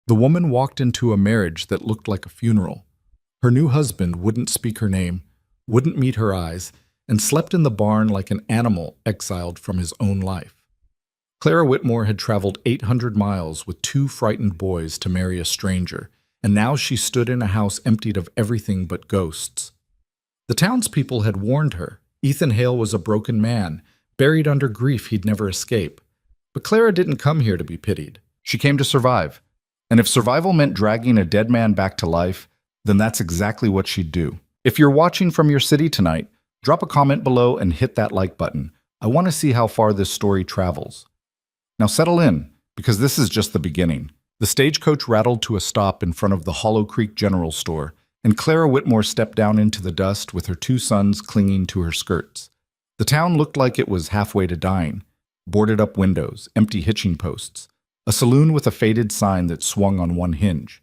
The woman walked into a marriage that looked like a funeral. Her new husband wouldn't speak her name, wouldn't meet her eyes, and slept in the barn like an animal exiled from his own life. Clara Whitmore had traveled 800 miles with two frightened boys to marry a stranger, and now she stood in a house emptied of everything but ghosts. The townspeople had warned her. Ethan Hale was a broken man, buried under grief he'd never escape. But Clara didn't come here to be pitied. She came to survive. And if survival meant dragging a dead man back to life, then that's exactly what she'd do. If you're watching from your city tonight, drop a comment below and hit that like button. I want to see how far this story travels. Now settle in, because this is just the beginning. The stagecoach rattled to a stop in front of the Hollow Creek General Store, and Clara Whitmore stepped down into the dust with her two sons clinging to her skirts. The town looked like it was halfway to dying. Boarded up windows, empty hitching posts, a saloon with a faded sign that swung on one hinge.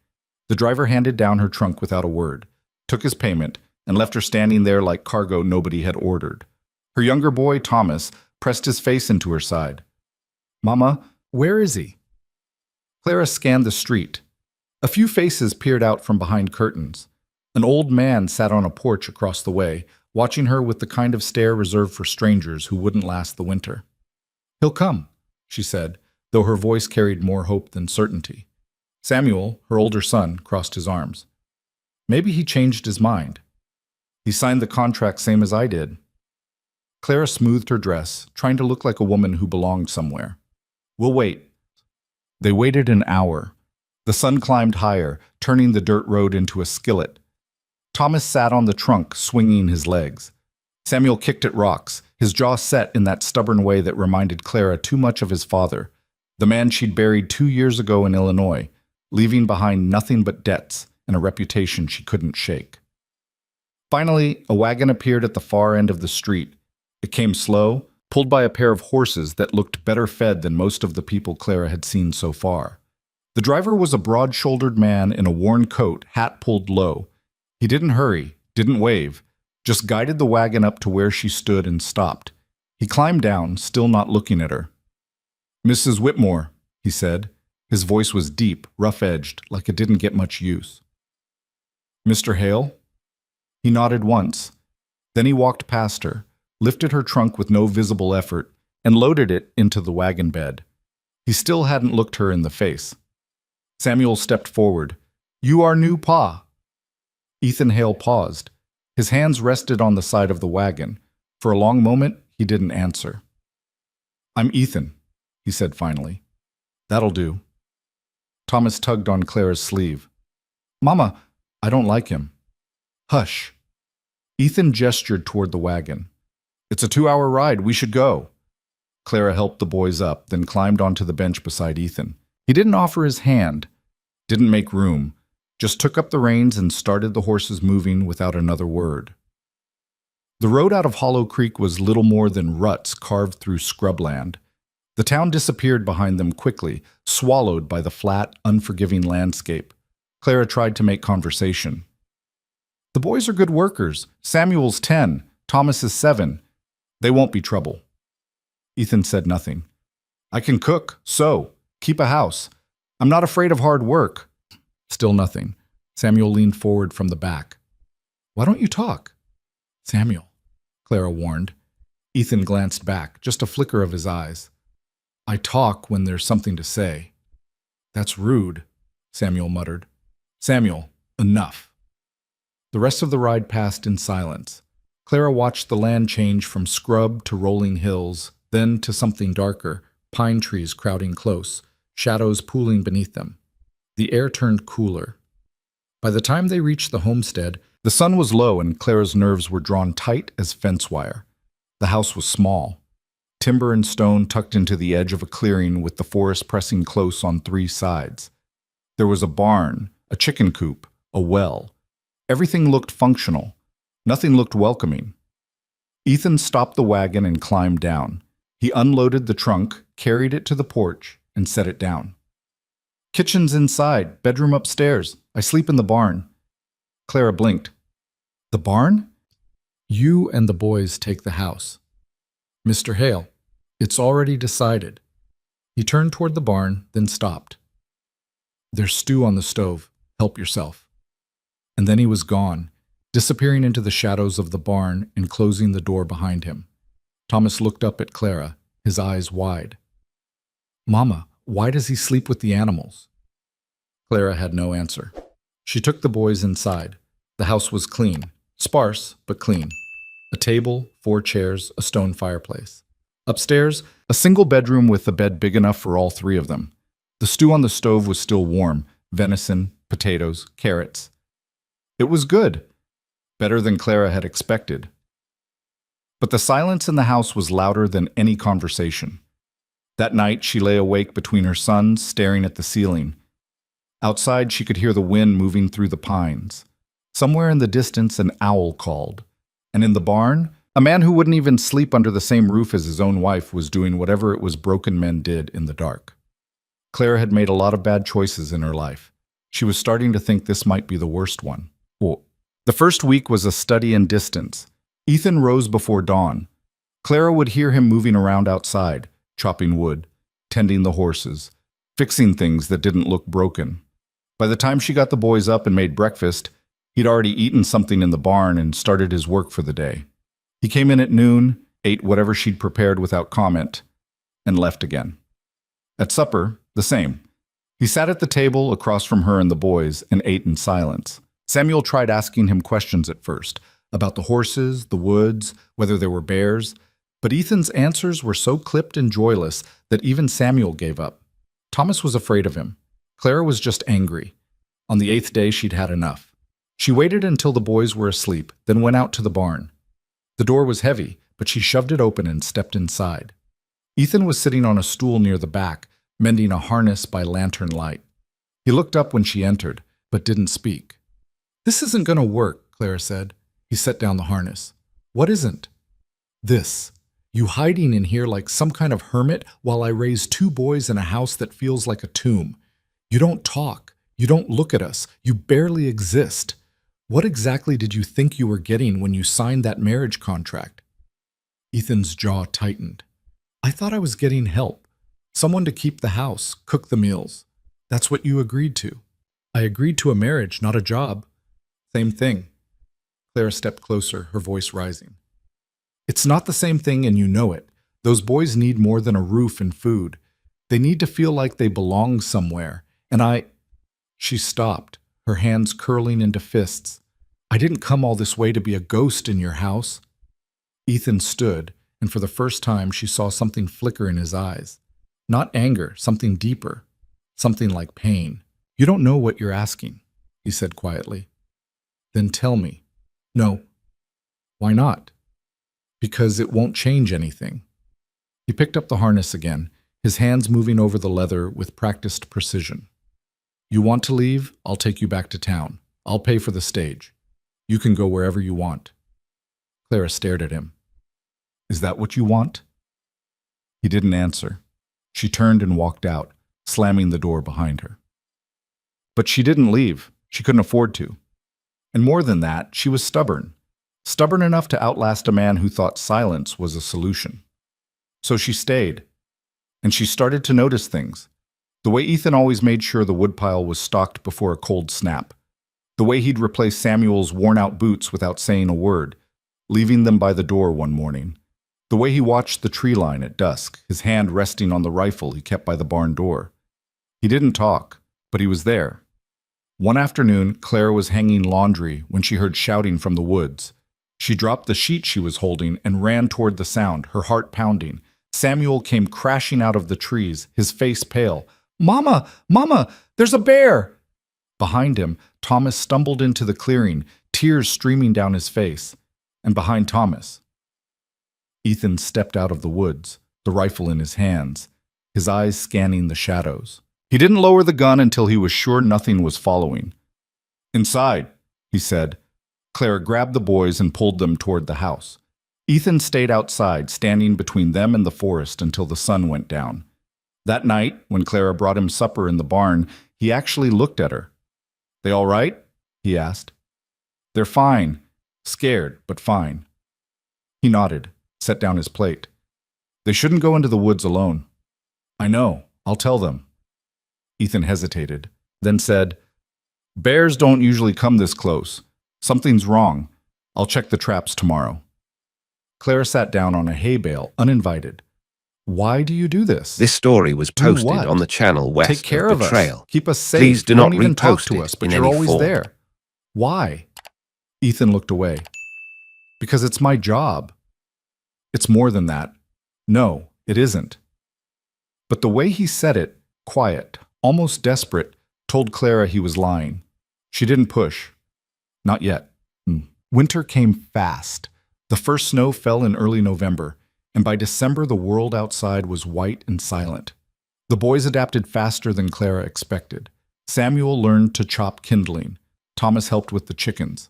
The driver handed down her trunk without a word, took his payment, and left her standing there like cargo nobody had ordered. Her younger boy, Thomas, pressed his face into her side. "Mama, where is he?" Clara scanned the street. A few faces peered out from behind curtains. An old man sat on a porch across the way, watching her with the kind of stare reserved for strangers who wouldn't last the winter. "He'll come," she said, though her voice carried more hope than certainty. Samuel, her older son, crossed his arms. "Maybe he changed his mind. He signed the contract same as I did." Clara smoothed her dress, trying to look like a woman who belonged somewhere. "We'll wait." They waited an hour. The sun climbed higher, turning the dirt road into a skillet. Thomas sat on the trunk, swinging his legs. Samuel kicked at rocks, his jaw set in that stubborn way that reminded Clara too much of his father, the man she'd buried 2 years ago in Illinois, leaving behind nothing but debts and a reputation she couldn't shake. Finally, a wagon appeared at the far end of the street. It came slow, pulled by a pair of horses that looked better fed than most of the people Clara had seen so far. The driver was a broad-shouldered man in a worn coat, hat pulled low. He didn't hurry, didn't wave, just guided the wagon up to where she stood and stopped. He climbed down, still not looking at her. "Mrs. Whitmore," he said. His voice was deep, rough-edged, like it didn't get much use. "Mr. Hale?" He nodded once. Then he walked past her, lifted her trunk with no visible effort, and loaded it into the wagon bed. He still hadn't looked her in the face. Samuel stepped forward. "You are new Pa." Ethan Hale paused. His hands rested on the side of the wagon. For a long moment, he didn't answer. "I'm Ethan," he said finally. "That'll do." Thomas tugged on Clara's sleeve. "Mama, I don't like him." "Hush." Ethan gestured toward the wagon. "It's a 2-hour ride. We should go." Clara helped the boys up, then climbed onto the bench beside Ethan. He didn't offer his hand, didn't make room, just took up the reins and started the horses moving without another word. The road out of Hollow Creek was little more than ruts carved through scrubland. The town disappeared behind them quickly, swallowed by the flat, unforgiving landscape. Clara tried to make conversation. "The boys are good workers. Samuel's 10, Thomas is 7. They won't be trouble." Ethan said nothing. "I can cook, sew, keep a house. I'm not afraid of hard work." Still nothing. Samuel leaned forward from the back. "Why don't you talk?" "Samuel," Clara warned. Ethan glanced back, just a flicker of his eyes. "I talk when there's something to say." "That's rude," Samuel muttered. "Samuel, enough." The rest of the ride passed in silence. Clara watched the land change from scrub to rolling hills, then to something darker, pine trees crowding close, shadows pooling beneath them. The air turned cooler. By the time they reached the homestead, the sun was low and Clara's nerves were drawn tight as fence wire. The house was small. Timber and stone tucked into the edge of a clearing with the forest pressing close on 3 sides. There was a barn, a chicken coop, a well. Everything looked functional. Nothing looked welcoming. Ethan stopped the wagon and climbed down. He unloaded the trunk, carried it to the porch, and set it down. "Kitchen's inside, bedroom upstairs. I sleep in the barn." Clara blinked. "The barn?" "You and the boys take the house." "Mr. Hale, it's already decided." He turned toward the barn, then stopped. "There's stew on the stove. Help yourself." And then he was gone, disappearing into the shadows of the barn and closing the door behind him. Thomas looked up at Clara, his eyes wide. "Mama, why does he sleep with the animals?" Clara had no answer. She took the boys inside. The house was clean, sparse, but clean. A table, 4 chairs, a stone fireplace. Upstairs, a single bedroom with a bed big enough for all 3 of them. The stew on the stove was still warm, venison, potatoes, carrots. It was good, better than Clara had expected. But the silence in the house was louder than any conversation. That night, she lay awake between her sons, staring at the ceiling. Outside, she could hear the wind moving through the pines. Somewhere in the distance, an owl called. And in the barn, a man who wouldn't even sleep under the same roof as his own wife was doing whatever it was broken men did in the dark. Clara had made a lot of bad choices in her life. She was starting to think this might be the worst one. The first week was a study in distance. Ethan rose before dawn. Clara would hear him moving around outside, chopping wood, tending the horses, fixing things that didn't look broken. By the time she got the boys up and made breakfast, he'd already eaten something in the barn and started his work for the day. He came in at noon, ate whatever she'd prepared without comment, and left again. At supper, the same. He sat at the table across from her and the boys and ate in silence. Samuel tried asking him questions at first, about the horses, the woods, whether there were bears, but Ethan's answers were so clipped and joyless that even Samuel gave up. Thomas was afraid of him. Clara was just angry. On the 8th day, she'd had enough. She waited until the boys were asleep, then went out to the barn. The door was heavy, but she shoved it open and stepped inside. Ethan was sitting on a stool near the back, mending a harness by lantern light. He looked up when she entered, but didn't speak. "This isn't going to work," Clara said. He set down the harness. "What isn't?" "This. You hiding in here like some kind of hermit while I raise 2 boys in a house that feels like a tomb. You don't talk. You don't look at us. You barely exist. What exactly did you think you were getting when you signed that marriage contract?" Ethan's jaw tightened. "I thought I was getting help. Someone to keep the house, cook the meals. That's what you agreed to." "I agreed to a marriage, not a job." "Same thing." Clara stepped closer, her voice rising. "It's not the same thing and you know it. Those boys need more than a roof and food. They need to feel like they belong somewhere. And She stopped, her hands curling into fists. "I didn't come all this way to be a ghost in your house." Ethan stood, and for the first time she saw something flicker in his eyes. Not anger, something deeper, something like pain. "You don't know what you're asking," he said quietly. "Then tell me." "No." "Why not?" "Because it won't change anything." He picked up the harness again, his hands moving over the leather with practiced precision. "You want to leave? I'll take you back to town. I'll pay for the stage. You can go wherever you want." Clara stared at him. "Is that what you want?" He didn't answer. She turned and walked out, slamming the door behind her. But she didn't leave. She couldn't afford to. And more than that, she was stubborn. Stubborn enough to outlast a man who thought silence was a solution. So she stayed. And she started to notice things. The way Ethan always made sure the woodpile was stocked before a cold snap. The way he'd replace Samuel's worn-out boots without saying a word, leaving them by the door one morning. The way he watched the tree line at dusk, his hand resting on the rifle he kept by the barn door. He didn't talk, but he was there. One afternoon, Clara was hanging laundry when she heard shouting from the woods. She dropped the sheet she was holding and ran toward the sound, her heart pounding. Samuel came crashing out of the trees, his face pale. "Mama! Mama! There's a bear!" Behind him, Thomas stumbled into the clearing, tears streaming down his face. And behind Thomas, Ethan stepped out of the woods, the rifle in his hands, his eyes scanning the shadows. He didn't lower the gun until he was sure nothing was following. "Inside," he said. Clara grabbed the boys and pulled them toward the house. Ethan stayed outside, standing between them and the forest until the sun went down. That night, when Clara brought him supper in the barn, he actually looked at her. "They all right?" he asked. "They're fine. Scared, but fine." He nodded, set down his plate. "They shouldn't go into the woods alone." "I know. I'll tell them." Ethan hesitated. then said, "Bears don't usually come this close. Something's wrong. I'll check the traps tomorrow." Clara sat down on a hay bale, uninvited. "Why do you do this?" This story was Do posted what? on the channel west Take care of of the trail. us. Keep us safe. Please do You not don't even talk repost to it us, but in you're any always form. there. Why? Ethan looked away. "Because it's my job." "It's more than that." "No, it isn't." But the way he said it, quiet, almost desperate, told Clara he was lying. She didn't push. Not yet. Winter came fast. The first snow fell in early November, and by December the world outside was white and silent. The boys adapted faster than Clara expected. Samuel learned to chop kindling. Thomas helped with the chickens.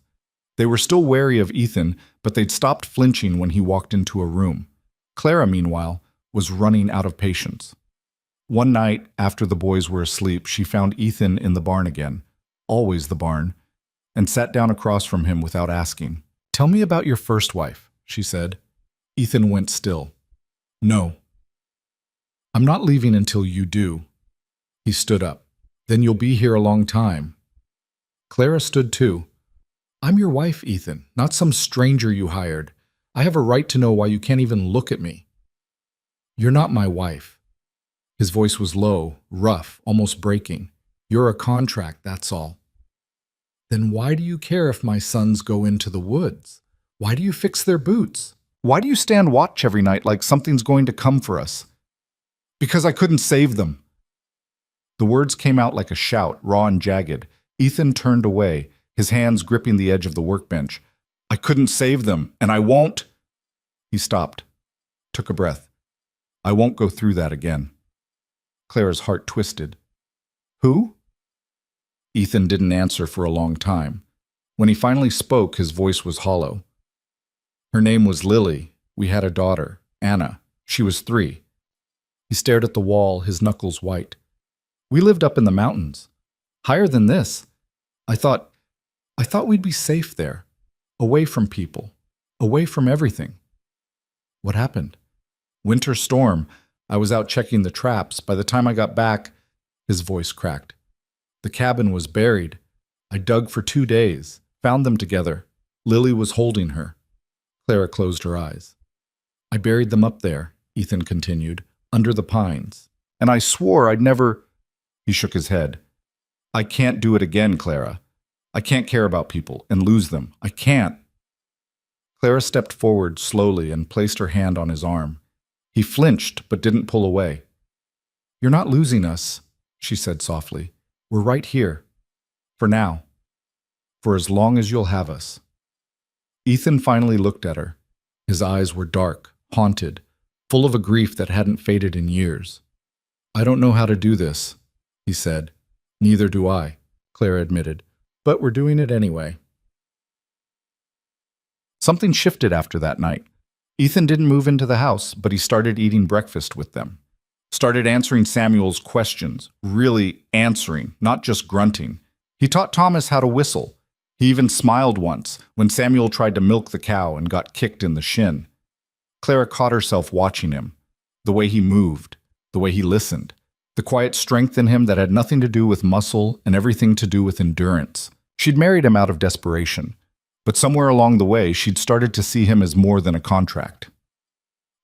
They were still wary of Ethan, but they'd stopped flinching when he walked into a room. Clara, meanwhile, was running out of patience. One night, after the boys were asleep, she found Ethan in the barn again, always the barn, and sat down across from him without asking. "Tell me about your first wife," she said. Ethan went still. "No. I'm not leaving until you do." He stood up. "Then you'll be here a long time." Clara stood too. "I'm your wife, Ethan, not some stranger you hired. I have a right to know why you can't even look at me." "You're not my wife." His voice was low, rough, almost breaking. "You're a contract, that's all." "Then why do you care if my sons go into the woods? Why do you fix their boots? Why do you stand watch every night like something's going to come for us?" "Because I couldn't save them." The words came out like a shout, raw and jagged. Ethan turned away, his hands gripping the edge of the workbench. "I couldn't save them, and I won't." He stopped, took a breath. "I won't go through that again." Clara's heart twisted. "Who?" Ethan didn't answer for a long time. When he finally spoke, his voice was hollow. "Her name was Lily. We had a daughter, Anna. She was 3. He stared at the wall, his knuckles white. "We lived up in the mountains. Higher than this. I thought we'd be safe there. Away from people. Away from everything." "What happened?" "Winter storm. I was out checking the traps. By the time I got back," his voice cracked. "The cabin was buried. I dug for 2 days. Found them together. Lily was holding her." Clara closed her eyes. "I buried them up there," Ethan continued, "under the pines. And I swore I'd never—" He shook his head. "I can't do it again, Clara. I can't care about people and lose them. I can't." Clara stepped forward slowly and placed her hand on his arm. He flinched but didn't pull away. "You're not losing us," she said softly. "We're right here. For now. For as long as you'll have us." Ethan finally looked at her. His eyes were dark, haunted, full of a grief that hadn't faded in years. "I don't know how to do this," he said. "Neither do I," Clara admitted. "But we're doing it anyway." Something shifted after that night. Ethan didn't move into the house, but he started eating breakfast with them. Started answering Samuel's questions, really answering, not just grunting. He taught Thomas how to whistle. He even smiled once when Samuel tried to milk the cow and got kicked in the shin. Clara caught herself watching him, the way he moved, the way he listened, the quiet strength in him that had nothing to do with muscle and everything to do with endurance. She'd married him out of desperation, but somewhere along the way she'd started to see him as more than a contract.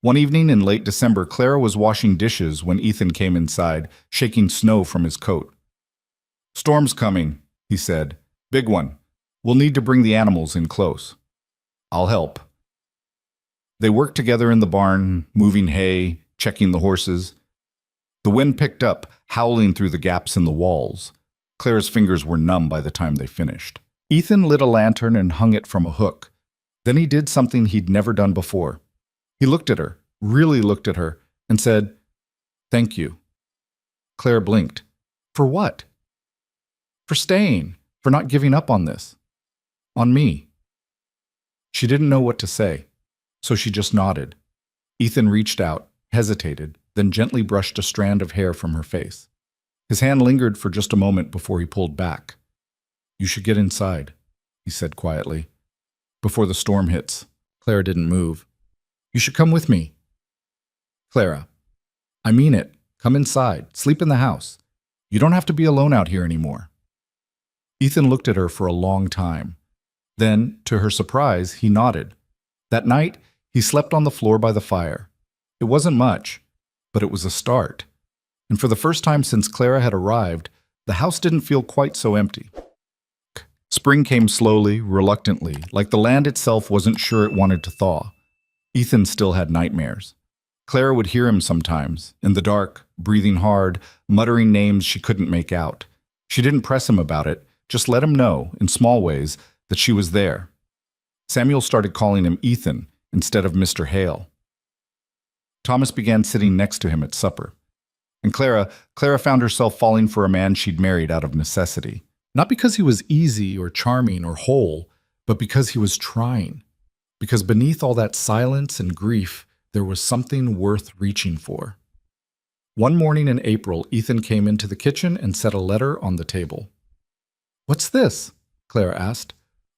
One evening in late December, Clara was washing dishes when Ethan came inside, shaking snow from his coat. "Storm's coming," he said. "Big one. We'll need to bring the animals in close." "I'll help." They worked together in the barn, moving hay, checking the horses. The wind picked up, howling through the gaps in the walls. Clara's fingers were numb by the time they finished. Ethan lit a lantern and hung it from a hook. Then he did something he'd never done before. He looked at her, really looked at her, and said, "Thank you." Clara blinked. "For what?" "For staying, for not giving up on this. On me." She didn't know what to say, so she just nodded. Ethan reached out, hesitated, then gently brushed a strand of hair from her face. His hand lingered for just a moment before he pulled back. "You should get inside," he said quietly. "Before the storm hits." Clara didn't move. "You should come with me." "Clara, I mean it. Come inside. Sleep in the house. You don't have to be alone out here anymore." Ethan looked at her for a long time. Then, to her surprise, he nodded. That night, he slept on the floor by the fire. It wasn't much, but it was a start. And for the first time since Clara had arrived, the house didn't feel quite so empty. Spring came slowly, reluctantly, like the land itself wasn't sure it wanted to thaw. Ethan still had nightmares. Clara would hear him sometimes, in the dark, breathing hard, muttering names she couldn't make out. She didn't press him about it, just let him know, in small ways, that she was there. Samuel started calling him Ethan instead of Mr. Hale. Thomas began sitting next to him at supper. And Clara found herself falling for a man she'd married out of necessity. Not because he was easy or charming or whole, but because he was trying. Because beneath all that silence and grief, there was something worth reaching for. One morning in April, Ethan came into the kitchen and set a letter on the table. "What's this?" Clara asked.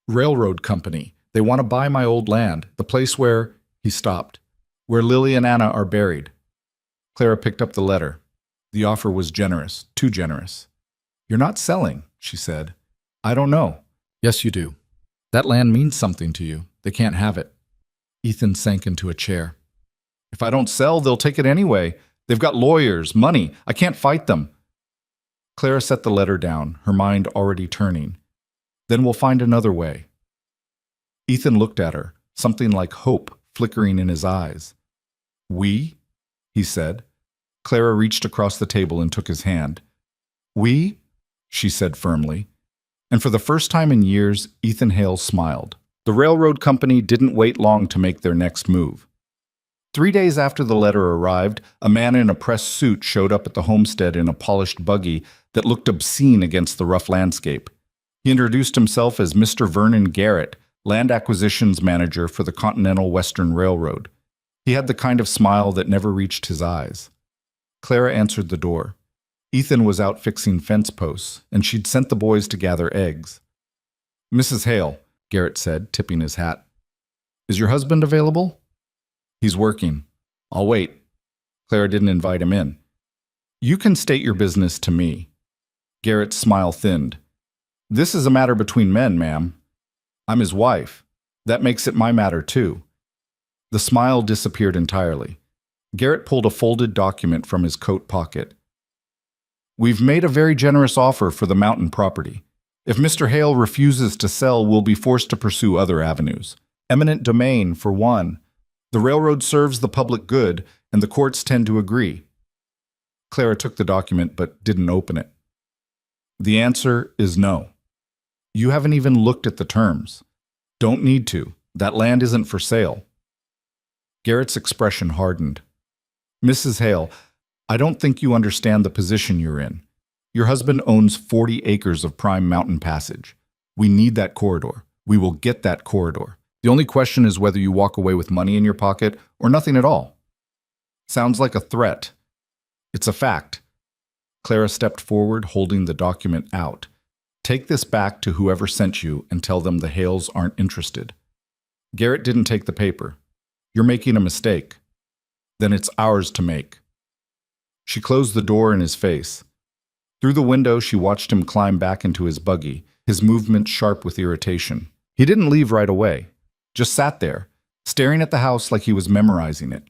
"Railroad company. They want to buy my old land, the place where—" He stopped. "Where Lily and Anna are buried." Clara picked up the letter. The offer was generous, too generous. "You're not selling," she said. "I don't know." "Yes, you do. That land means something to you. They can't have it." Ethan sank into a chair. "If I don't sell, they'll take it anyway. They've got lawyers, money. I can't fight them." Clara set the letter down, her mind already turning. "Then we'll find another way." Ethan looked at her, something like hope flickering in his eyes. "We?" he said. Clara reached across the table and took his hand. "We?" she said firmly. And for the first time in years, Ethan Hale smiled. The railroad company didn't wait long to make their next move. 3 days after the letter arrived, a man in a pressed suit showed up at the homestead in a polished buggy that looked obscene against the rough landscape. He introduced himself as Mr. Vernon Garrett, land acquisitions manager for the Continental Western Railroad. He had the kind of smile that never reached his eyes. Clara answered the door. Ethan was out fixing fence posts, and she'd sent the boys to gather eggs. "Mrs. Hale," Garrett said, tipping his hat. "Is your husband available?" "He's working. I'll wait." Clara didn't invite him in. "You can state your business to me." Garrett's smile thinned. "This is a matter between men, ma'am. I'm his wife. That makes it my matter, too." The smile disappeared entirely. Garrett pulled a folded document from his coat pocket. "We've made a very generous offer for the mountain property. If Mr. Hale refuses to sell, we'll be forced to pursue other avenues. Eminent domain, for one. The railroad serves the public good, and the courts tend to agree." Clara took the document but didn't open it. "The answer is no. You haven't even looked at the terms. Don't need to. That land isn't for sale." Garrett's expression hardened. "Mrs. Hale, I don't think you understand the position you're in. Your husband owns 40 acres of prime mountain passage. We need that corridor. We will get that corridor. The only question is whether you walk away with money in your pocket or nothing at all." "Sounds like a threat." "It's a fact." Clara stepped forward, holding the document out. "Take this back to whoever sent you and tell them the Hales aren't interested." Garrett didn't take the paper. "You're making a mistake." "Then it's ours to make." She closed the door in his face. Through the window, she watched him climb back into his buggy, his movements sharp with irritation. He didn't leave right away, just sat there, staring at the house like he was memorizing it.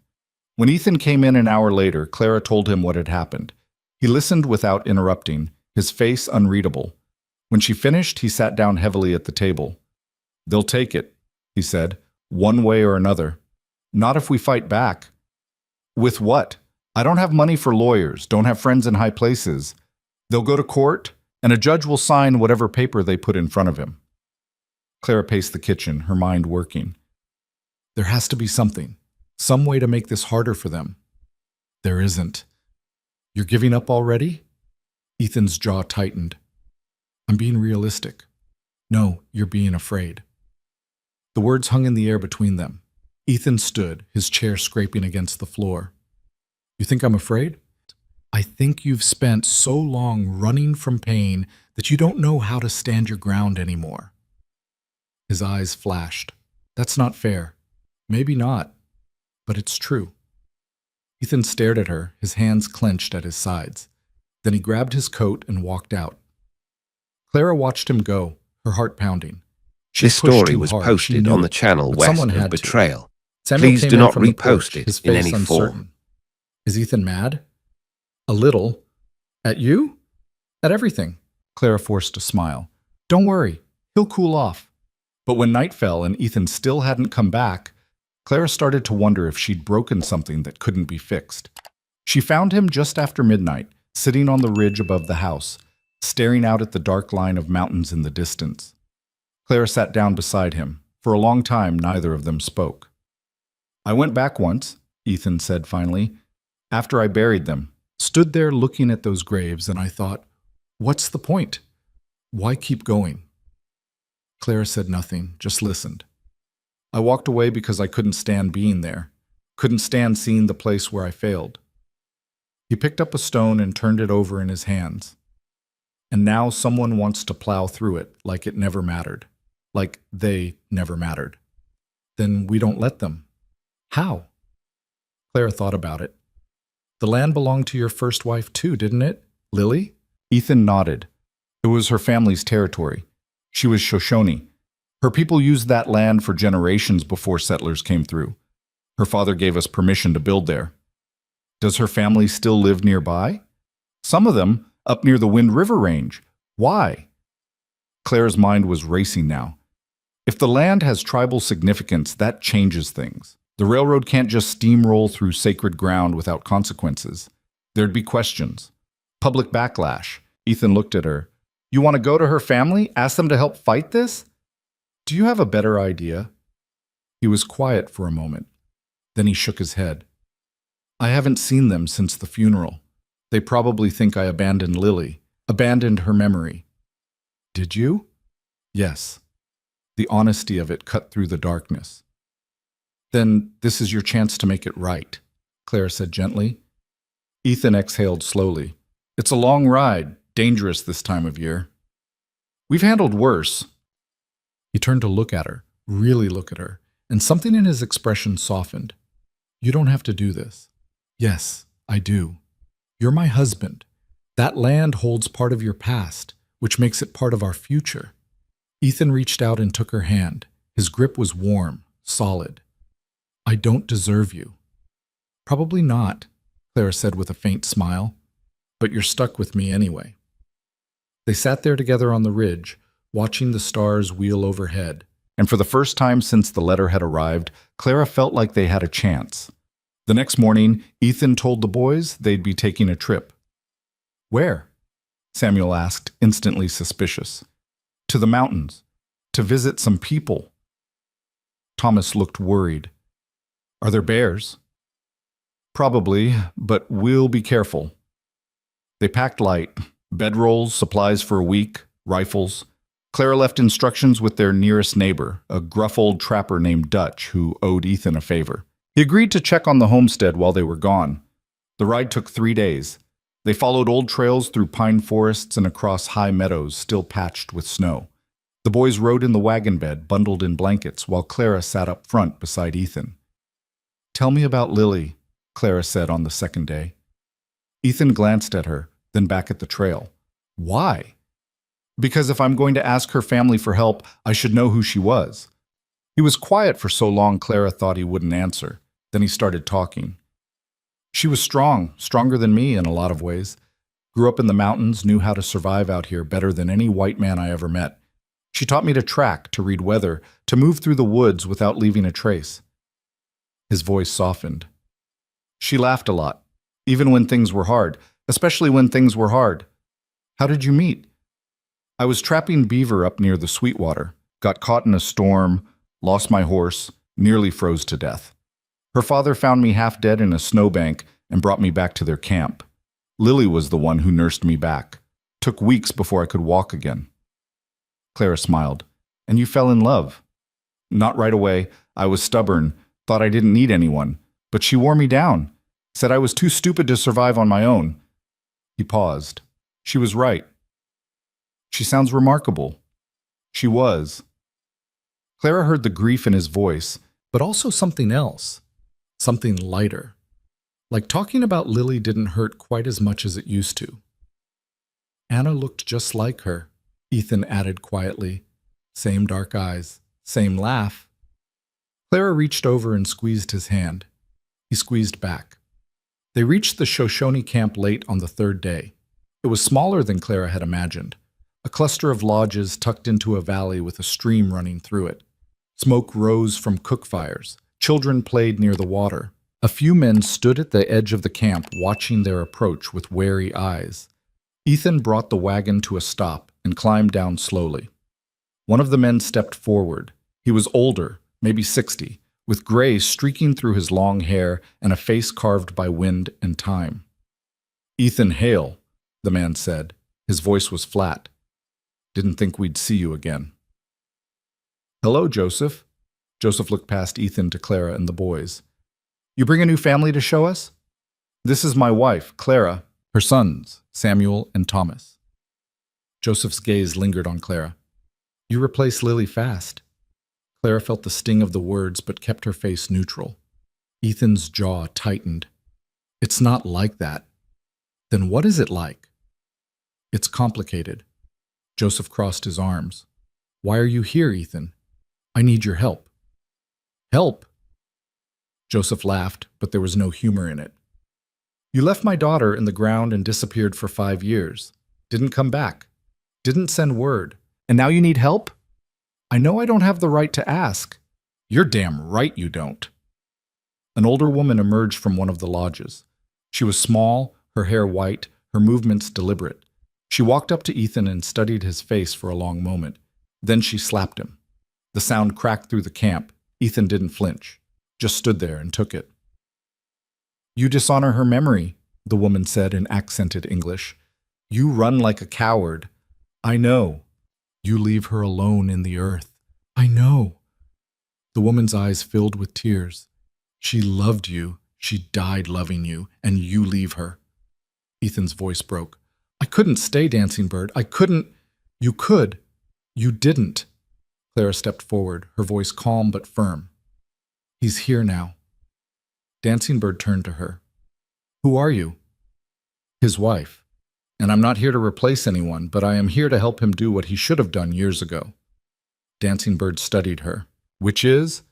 When Ethan came in an hour later, Clara told him what had happened. He listened without interrupting, his face unreadable. When she finished, he sat down heavily at the table. "They'll take it," he said, "one way or another. Not if we fight back." "With what? I don't have money for lawyers, don't have friends in high places. They'll go to court, and a judge will sign whatever paper they put in front of him." Clara paced the kitchen, her mind working. "There has to be something, some way to make this harder for them." "There isn't." "You're giving up already?" Ethan's jaw tightened. "I'm being realistic." "No, you're being afraid." The words hung in the air between them. Ethan stood, his chair scraping against the floor. "You think I'm afraid?" "I think you've spent so long running from pain that you don't know how to stand your ground anymore." His eyes flashed. "That's not fair." "Maybe not, but it's true." Ethan stared at her, his hands clenched at his sides. Then he grabbed his coat and walked out. Clara watched him go, her heart pounding. This story was posted on the channel West of Betrayal. Please do not repost it in any form. Is Ethan mad? A little. At you? At everything. Clara forced a smile. Don't worry, he'll cool off. But when night fell and Ethan still hadn't come back, Clara started to wonder if she'd broken something that couldn't be fixed. She found him just after midnight, sitting on the ridge above the house, staring out at the dark line of mountains in the distance. Clara sat down beside him. For a long time, neither of them spoke. I went back once, Ethan said finally, after I buried them. Stood there looking at those graves, and I thought, what's the point? Why keep going? Clara said nothing, just listened. I walked away because I couldn't stand being there, couldn't stand seeing the place where I failed. He picked up a stone and turned it over in his hands. And now someone wants to plow through it like it never mattered, like they never mattered. Then we don't let them. How? Clara thought about it. The land belonged to your first wife too, didn't it, Lily? Ethan nodded. It was her family's territory. She was Shoshone. Her people used that land for generations before settlers came through. Her father gave us permission to build there. Does her family still live nearby? Some of them up near the Wind River Range. Why? Clara's mind was racing now. If the land has tribal significance, that changes things. The railroad can't just steamroll through sacred ground without consequences. There'd be questions. Public backlash. Ethan looked at her. You want to go to her family? Ask them to help fight this? Do you have a better idea? He was quiet for a moment. Then he shook his head. I haven't seen them since the funeral. They probably think I abandoned Lily, abandoned her memory. Did you? Yes. The honesty of it cut through the darkness. Then this is your chance to make it right, Clara said gently. Ethan exhaled slowly. It's a long ride, dangerous this time of year. We've handled worse. He turned to look at her, really look at her, and something in his expression softened. You don't have to do this. Yes, I do. You're my husband. That land holds part of your past, which makes it part of our future. Ethan reached out and took her hand. His grip was warm, solid. I don't deserve you. Probably not, Clara said with a faint smile, but you're stuck with me anyway. They sat there together on the ridge, watching the stars wheel overhead, and for the first time since the letter had arrived, Clara felt like they had a chance. The next morning, Ethan told the boys they'd be taking a trip. Where? Samuel asked, instantly suspicious. To the mountains, to visit some people. Thomas looked worried. Are there bears? Probably, but we'll be careful. They packed light, bedrolls, supplies for a week, rifles. Clara left instructions with their nearest neighbor, a gruff old trapper named Dutch, who owed Ethan a favor. He agreed to check on the homestead while they were gone. The ride took 3 days. They followed old trails through pine forests and across high meadows still patched with snow. The boys rode in the wagon bed, bundled in blankets, while Clara sat up front beside Ethan. Tell me about Lily, Clara said on the second day. Ethan glanced at her, then back at the trail. Why? Because if I'm going to ask her family for help, I should know who she was. He was quiet for so long Clara thought he wouldn't answer. Then he started talking. She was strong, stronger than me in a lot of ways. Grew up in the mountains, knew how to survive out here better than any white man I ever met. She taught me to track, to read weather, to move through the woods without leaving a trace. His voice softened. She laughed a lot, even when things were hard, especially when things were hard. How did you meet? I was trapping beaver up near the Sweetwater, got caught in a storm, lost my horse, nearly froze to death. Her father found me half dead in a snowbank and brought me back to their camp. Lily was the one who nursed me back. Took weeks before I could walk again. Clara smiled. And you fell in love? Not right away. I was stubborn, thought I didn't need anyone. But she wore me down, said I was too stupid to survive on my own. He paused. She was right. She sounds remarkable. She was. Clara heard the grief in his voice, but also something else. Something lighter. Like talking about Lily didn't hurt quite as much as it used to. Anna looked just like her, Ethan added quietly. Same dark eyes, same laugh. Clara reached over and squeezed his hand. He squeezed back. They reached the Shoshone camp late on the third day. It was smaller than Clara had imagined. A cluster of lodges tucked into a valley with a stream running through it. Smoke rose from cook fires. Children played near the water. A few men stood at the edge of the camp watching their approach with wary eyes. Ethan brought the wagon to a stop and climbed down slowly. One of the men stepped forward. He was older, maybe 60, with gray streaking through his long hair and a face carved by wind and time. "Ethan Hale," the man said. His voice was flat. "Didn't think we'd see you again." "Hello, Joseph." Joseph looked past Ethan to Clara and the boys. "You bring a new family to show us?" "This is my wife, Clara, her sons, Samuel and Thomas." Joseph's gaze lingered on Clara. "You replace Lily fast." Clara felt the sting of the words but kept her face neutral. Ethan's jaw tightened. "It's not like that." "Then what is it like?" "It's complicated." Joseph crossed his arms. "Why are you here, Ethan? I need your help." "Help?" Joseph laughed, but there was no humor in it. "You left my daughter in the ground and disappeared for 5 years. Didn't come back. Didn't send word. And now you need help? I know I don't have the right to ask." "You're damn right you don't." An older woman emerged from one of the lodges. She was small, her hair white, her movements deliberate. She walked up to Ethan and studied his face for a long moment. Then she slapped him. The sound cracked through the camp. Ethan didn't flinch, just stood there and took it. "You dishonor her memory," the woman said in accented English. "You run like a coward." "I know." "You leave her alone in the earth." "I know." The woman's eyes filled with tears. "She loved you. She died loving you, and you leave her." Ethan's voice broke. "I couldn't stay, Dancing Bird. I couldn't." "You could. You didn't." Clara stepped forward, her voice calm but firm. "He's here now." Dancing Bird turned to her. "Who are you?" "His wife. And I'm not here to replace anyone, but I am here to help him do what he should have done years ago." Dancing Bird studied her. "Which is?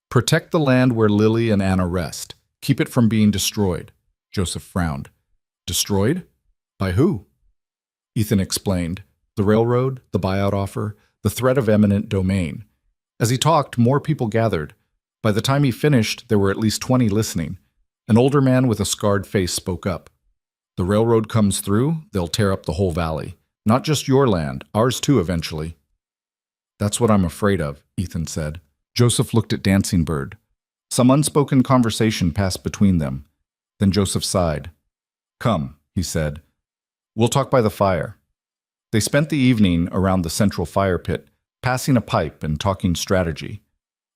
Protect the land where Lily and Anna rest. Keep it from being destroyed." Joseph frowned. "Destroyed? By who?" Ethan explained. The railroad, the buyout offer, the threat of eminent domain. As he talked, more people gathered. By the time he finished, there were at least 20 listening. An older man with a scarred face spoke up. "The railroad comes through, they'll tear up the whole valley. Not just your land, ours too eventually." "That's what I'm afraid of," Ethan said. Joseph looked at Dancing Bird. Some unspoken conversation passed between them. Then Joseph sighed. "Come," he said. "We'll talk by the fire." They spent the evening around the central fire pit, passing a pipe and talking strategy.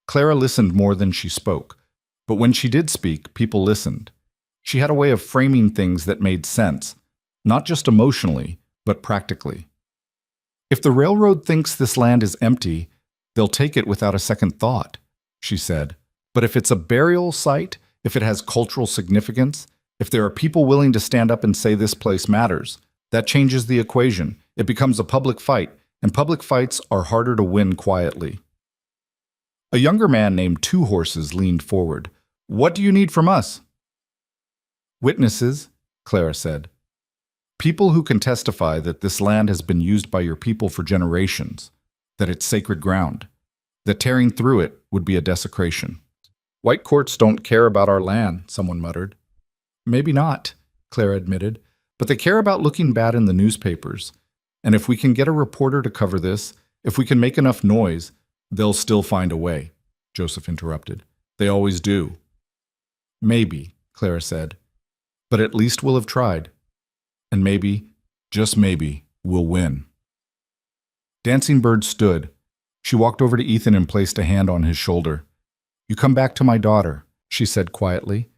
Clara listened more than she spoke, but when she did speak, people listened. She had a way of framing things that made sense, not just emotionally, but practically. "If the railroad thinks this land is empty, they'll take it without a second thought," she said. "But if it's a burial site, if it has cultural significance, if there are people willing to stand up and say this place matters, that changes the equation. It becomes a public fight, and public fights are harder to win quietly." A younger man named Two Horses leaned forward. "What do you need from us?" "Witnesses," Clara said. "People who can testify that this land has been used by your people for generations, that it's sacred ground, that tearing through it would be a desecration." "White courts don't care about our land," someone muttered. "Maybe not," Clara admitted, "but they care about looking bad in the newspapers. And if we can get a reporter to cover this, if we can make enough noise, they'll still find a way," Joseph interrupted. "They always do." "Maybe," Clara said. "But at least we'll have tried. And maybe, just maybe, we'll win." Dancing Bird stood. She walked over to Ethan and placed a hand on his shoulder. "You come back to my daughter," she said quietly.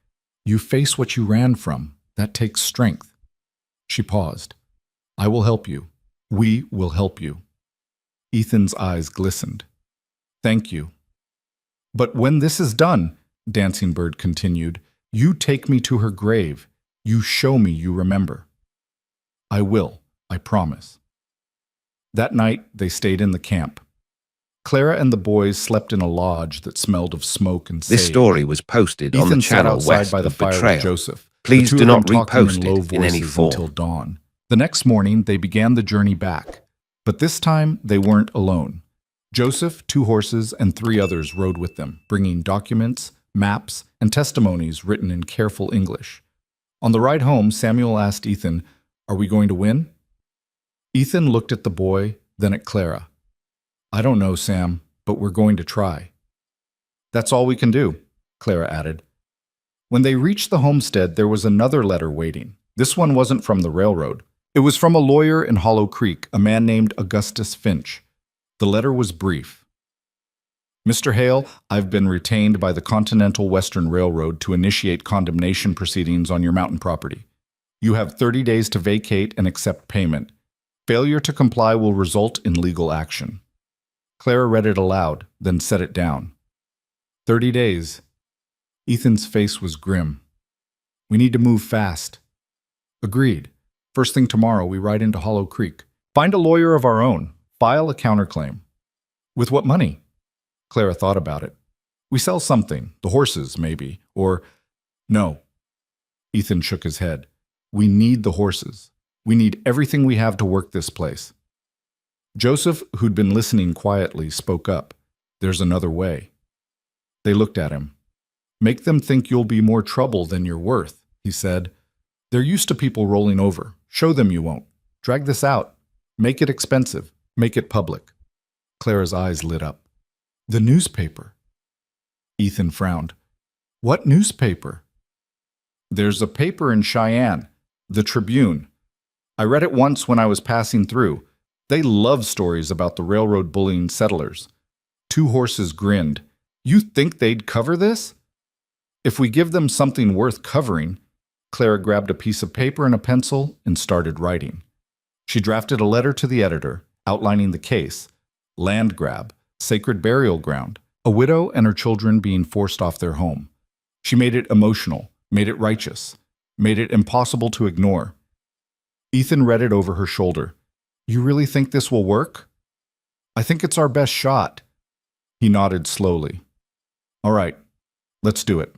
"You face what you ran from. That takes strength." She paused. "I will help you. We will help you." Ethan's eyes glistened. "Thank you." "But when this is done," Dancing Bird continued, "you take me to her grave. You show me you remember." "I will. I promise." That night, they stayed in the camp. Clara and the boys slept in a lodge that smelled of smoke and sage. This story was posted on the channel west by the of fire with Betrayal. Joseph. Please do not repost in low it in any voices form. until dawn. The next morning, they began the journey back. But this time, they weren't alone. Joseph, 2 horses, and 3 others rode with them, bringing documents, maps, and testimonies written in careful English. On the ride home, Samuel asked Ethan, "Are we going to win?" Ethan looked at the boy, then at Clara. "I don't know, Sam, but we're going to try." "That's all we can do," Clara added. When they reached the homestead, there was another letter waiting. This one wasn't from the railroad. It was from a lawyer in Hollow Creek, a man named Augustus Finch. The letter was brief. "Mr. Hale, I've been retained by the Continental Western Railroad to initiate condemnation proceedings on your mountain property. You have 30 days to vacate and accept payment. Failure to comply will result in legal action." Clara read it aloud, then set it down. 30 days. Ethan's face was grim. "We need to move fast." "Agreed. First thing tomorrow, we ride into Hollow Creek. Find a lawyer of our own. File a counterclaim." "With what money?" Clara thought about it. "We sell something. The horses, maybe. Or—" "No." Ethan shook his head. "We need the horses. We need everything we have to work this place." Joseph, who'd been listening quietly, spoke up. "There's another way." They looked at him. "Make them think you'll be more trouble than you're worth," he said. "They're used to people rolling over. Show them you won't. Drag this out. Make it expensive. Make it public." Clara's eyes lit up. "The newspaper." Ethan frowned. "What newspaper?" "There's a paper in Cheyenne, the Tribune. I read it once when I was passing through. They love stories about the railroad bullying settlers." 2 horses grinned. "You think they'd cover this?" "If we give them something worth covering." Clara grabbed a piece of paper and a pencil and started writing. She drafted a letter to the editor, outlining the case: land grab, sacred burial ground, a widow and her children being forced off their home. She made it emotional, made it righteous, made it impossible to ignore. Ethan read it over her shoulder. "You really think this will work?" "I think it's our best shot." He nodded slowly. "All right, let's do it."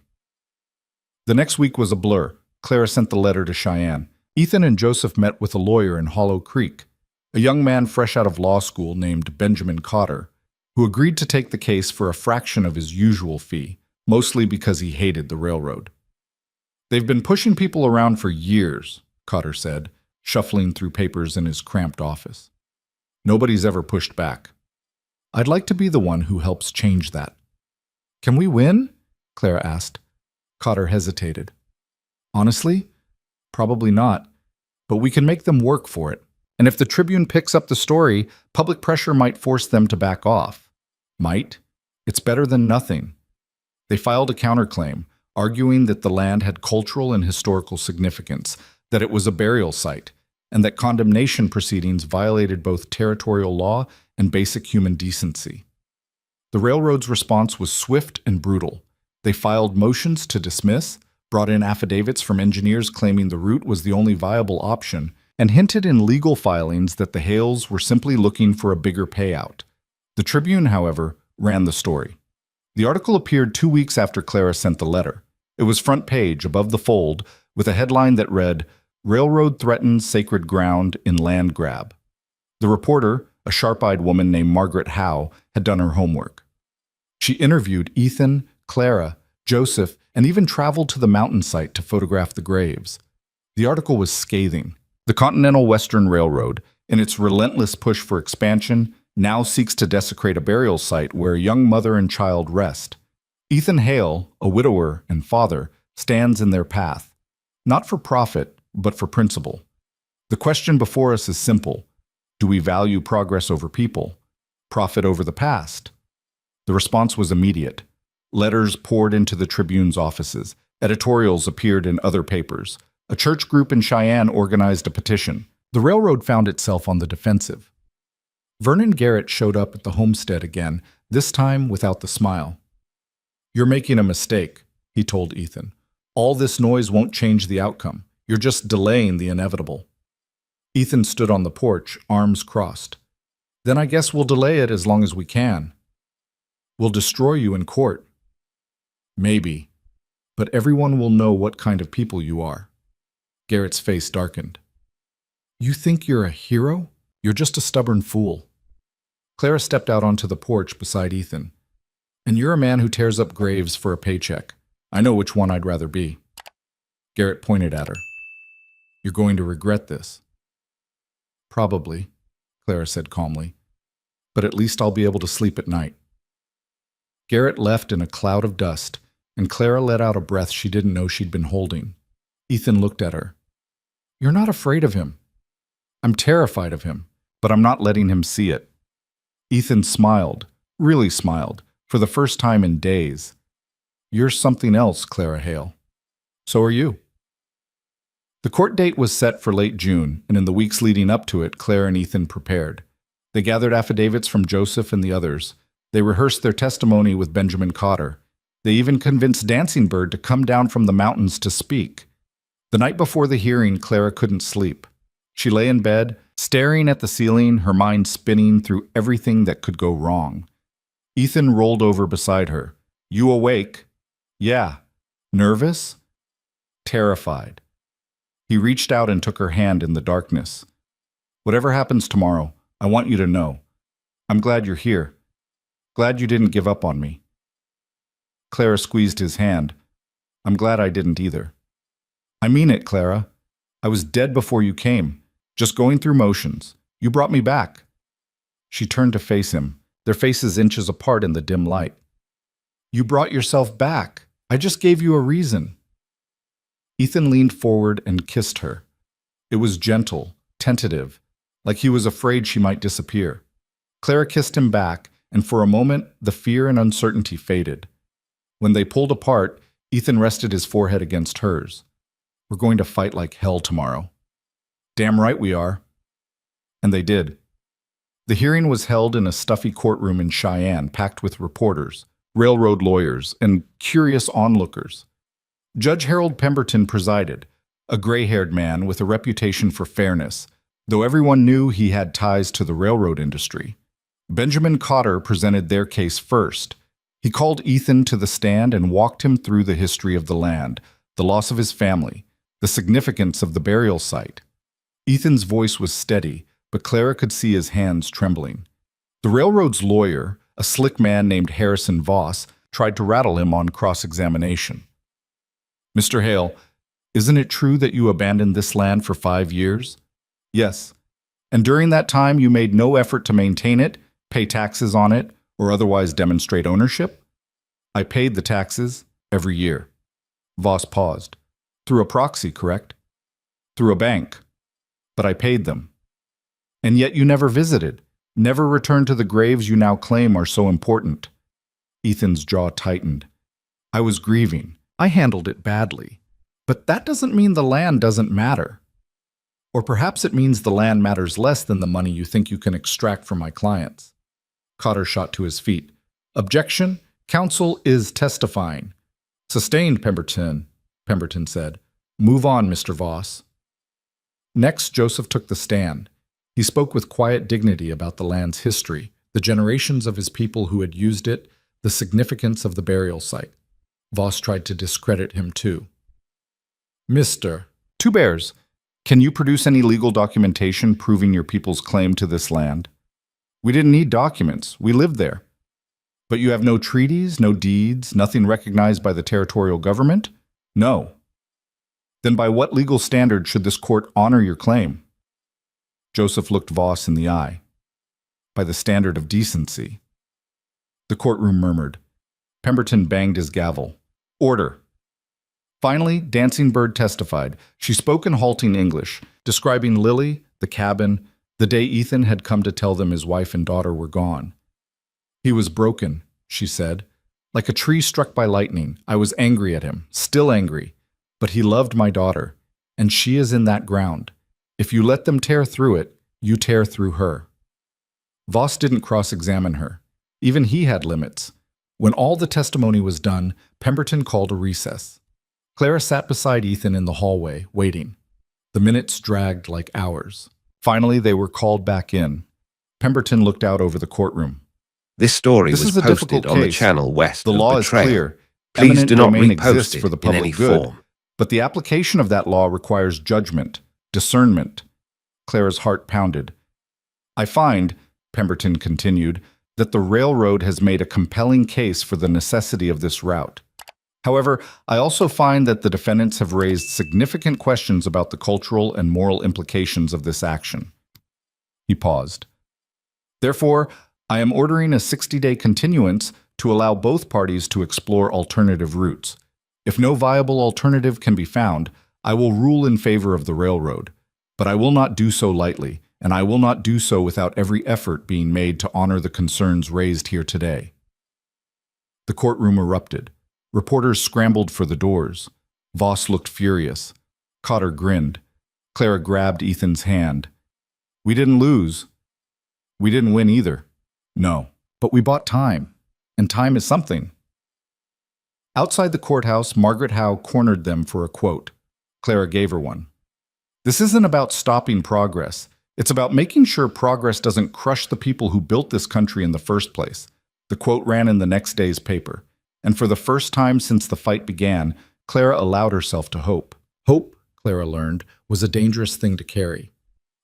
The next week was a blur. Clara sent the letter to Cheyenne. Ethan and Joseph met with a lawyer in Hollow Creek, a young man fresh out of law school named Benjamin Cotter, who agreed to take the case for a fraction of his usual fee, mostly because he hated the railroad. "They've been pushing people around for years," Cotter said, shuffling through papers in his cramped office. "Nobody's ever pushed back. I'd like to be the one who helps change that." "Can we win?" Clara asked. Cotter hesitated. "Honestly, probably not. But we can make them work for it. And if the Tribune picks up the story, public pressure might force them to back off." "Might? It's better than nothing." They filed a counterclaim, arguing that the land had cultural and historical significance, that it was a burial site, and that condemnation proceedings violated both territorial law and basic human decency. The railroad's response was swift and brutal. They filed motions to dismiss, brought in affidavits from engineers claiming the route was the only viable option, and hinted in legal filings that the Hales were simply looking for a bigger payout. The Tribune, however, ran the story. The article appeared 2 weeks after Clara sent the letter. It was front page, above the fold, with a headline that read, "Railroad Threatens Sacred Ground in Land Grab." The reporter, a sharp-eyed woman named Margaret Howe, had done her homework. She interviewed Ethan, Clara, Joseph, and even traveled to the mountain site to photograph the graves. The article was scathing. The Continental Western Railroad, in its relentless push for expansion, now seeks to desecrate a burial site where a young mother and child rest. Ethan Hale, a widower and father, stands in their path, not for profit, but for principle. The question before us is simple. Do we value progress over people? Profit over the past? The response was immediate. Letters poured into the Tribune's offices. Editorials appeared in other papers. A church group in Cheyenne organized a petition. The railroad found itself on the defensive. Vernon Garrett showed up at the homestead again, this time without the smile. "You're making a mistake," he told Ethan. "All this noise won't change the outcome. You're just delaying the inevitable." Ethan stood on the porch, arms crossed. Then I guess we'll delay it as long as we can. We'll destroy you in court. Maybe, but everyone will know what kind of people you are. Garrett's face darkened. You think you're a hero? You're just a stubborn fool. Clara stepped out onto the porch beside Ethan. And you're a man who tears up graves for a paycheck. I know which one I'd rather be. Garrett pointed at her. You're going to regret this. Probably, Clara said calmly. But at least I'll be able to sleep at night. Garrett left in a cloud of dust, and Clara let out a breath she didn't know she'd been holding. Ethan looked at her. You're not afraid of him. I'm terrified of him, but I'm not letting him see it. Ethan smiled, really smiled, for the first time in days. You're something else, Clara Hale. So are you. The court date was set for late June, and in the weeks leading up to it, Clara and Ethan prepared. They gathered affidavits from Joseph and the others. They rehearsed their testimony with Benjamin Cotter. They even convinced Dancing Bird to come down from the mountains to speak. The night before the hearing, Clara couldn't sleep. She lay in bed, staring at the ceiling, her mind spinning through everything that could go wrong. Ethan rolled over beside her. You awake? Yeah. Nervous? Terrified. He reached out and took her hand in the darkness. Whatever happens tomorrow, I want you to know. I'm glad you're here. Glad you didn't give up on me. Clara squeezed his hand. I'm glad I didn't either. I mean it, Clara. I was dead before you came, just going through motions. You brought me back. She turned to face him, their faces inches apart in the dim light. You brought yourself back. I just gave you a reason. Ethan leaned forward and kissed her. It was gentle, tentative, like he was afraid she might disappear. Clara kissed him back, and for a moment, the fear and uncertainty faded. When they pulled apart, Ethan rested his forehead against hers. We're going to fight like hell tomorrow. Damn right we are. And they did. The hearing was held in a stuffy courtroom in Cheyenne, packed with reporters, railroad lawyers, and curious onlookers. Judge Harold Pemberton presided, a gray-haired man with a reputation for fairness, though everyone knew he had ties to the railroad industry. Benjamin Cotter presented their case first. He called Ethan to the stand and walked him through the history of the land, the loss of his family, the significance of the burial site. Ethan's voice was steady, but Clara could see his hands trembling. The railroad's lawyer, a slick man named Harrison Voss, tried to rattle him on cross-examination. Mr. Hale, isn't it true that you abandoned this land for 5 years? Yes. And during that time you made no effort to maintain it, pay taxes on it, or otherwise demonstrate ownership? I paid the taxes every year. Voss paused. Through a proxy, correct? Through a bank. But I paid them. And yet you never visited, never returned to the graves you now claim are so important. Ethan's jaw tightened. I was grieving. I handled it badly. But that doesn't mean the land doesn't matter. Or perhaps it means the land matters less than the money you think you can extract from my clients. Cotter shot to his feet. Objection. Counsel is testifying. Sustained, Pemberton, Pemberton said. Move on, Mr. Voss. Next, Joseph took the stand. He spoke with quiet dignity about the land's history, the generations of his people who had used it, the significance of the burial site. Voss tried to discredit him too. Mr. Two Bears, can you produce any legal documentation proving your people's claim to this land? We didn't need documents. We lived there. But you have no treaties, no deeds, nothing recognized by the territorial government? No. Then by what legal standard should this court honor your claim? Joseph looked Voss in the eye. By the standard of decency. The courtroom murmured. Pemberton banged his gavel. Order. Finally, Dancing Bird testified. She spoke in halting English, describing Lily, the cabin, the day Ethan had come to tell them his wife and daughter were gone. He was broken, she said. Like a tree struck by lightning, I was angry at him, still angry. But he loved my daughter, and she is in that ground. If you let them tear through it, you tear through her. Voss didn't cross-examine her. Even he had limits. When all the testimony was done, Pemberton called a recess. Clara sat beside Ethan in the hallway, waiting. The minutes dragged like hours. Finally, they were called back in. Pemberton looked out over the courtroom. This story was posted on the channel west of the law Betrayal. is clear. Please do not domain repost exists it for the in public any good, form. but the application of that law requires judgment, discernment. Clara's heart pounded. I find, Pemberton continued, that the railroad has made a compelling case for the necessity of this route. However, I also find that the defendants have raised significant questions about the cultural and moral implications of this action. He paused. Therefore, I am ordering a 60-day continuance to allow both parties to explore alternative routes. If no viable alternative can be found, I will rule in favor of the railroad. But I will not do so lightly, and I will not do so without every effort being made to honor the concerns raised here today. The courtroom erupted. Reporters scrambled for the doors. Voss looked furious. Cotter grinned. Clara grabbed Ethan's hand. We didn't lose. We didn't win either. No, but we bought time, and time is something. Outside the courthouse, Margaret Howe cornered them for a quote. Clara gave her one. This isn't about stopping progress. It's about making sure progress doesn't crush the people who built this country in the first place. The quote ran in the next day's paper, and for the first time since the fight began, Clara allowed herself to hope. Hope, Clara learned, was a dangerous thing to carry.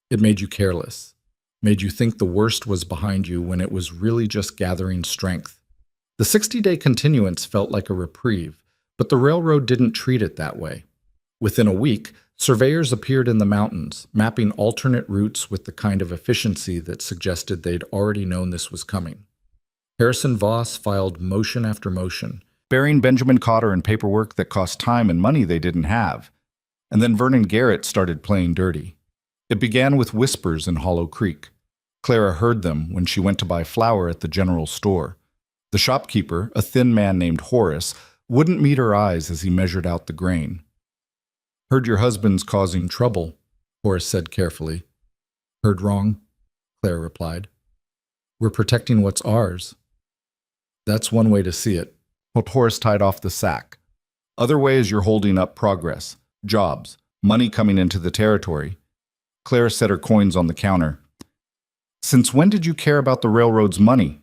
It made you careless, made you think the worst was behind you when it was really just gathering strength. The 60-day continuance felt like a reprieve, but the railroad didn't treat it that way. Within a week, surveyors appeared in the mountains, mapping alternate routes with the kind of efficiency that suggested they'd already known this was coming. Harrison Voss filed motion after motion, bearing Benjamin Cotter in paperwork that cost time and money they didn't have. And then Vernon Garrett started playing dirty. It began with whispers in Hollow Creek. Clara heard them when she went to buy flour at the general store. The shopkeeper, a thin man named Horace, wouldn't meet her eyes as he measured out the grain. Heard your husband's causing trouble, Horace said carefully. Heard wrong, Clara replied. We're protecting what's ours. That's one way to see it. Horace tied off the sack. Other ways you're holding up progress, jobs, money coming into the territory. Clara set her coins on the counter. Since when did you care about the railroad's money?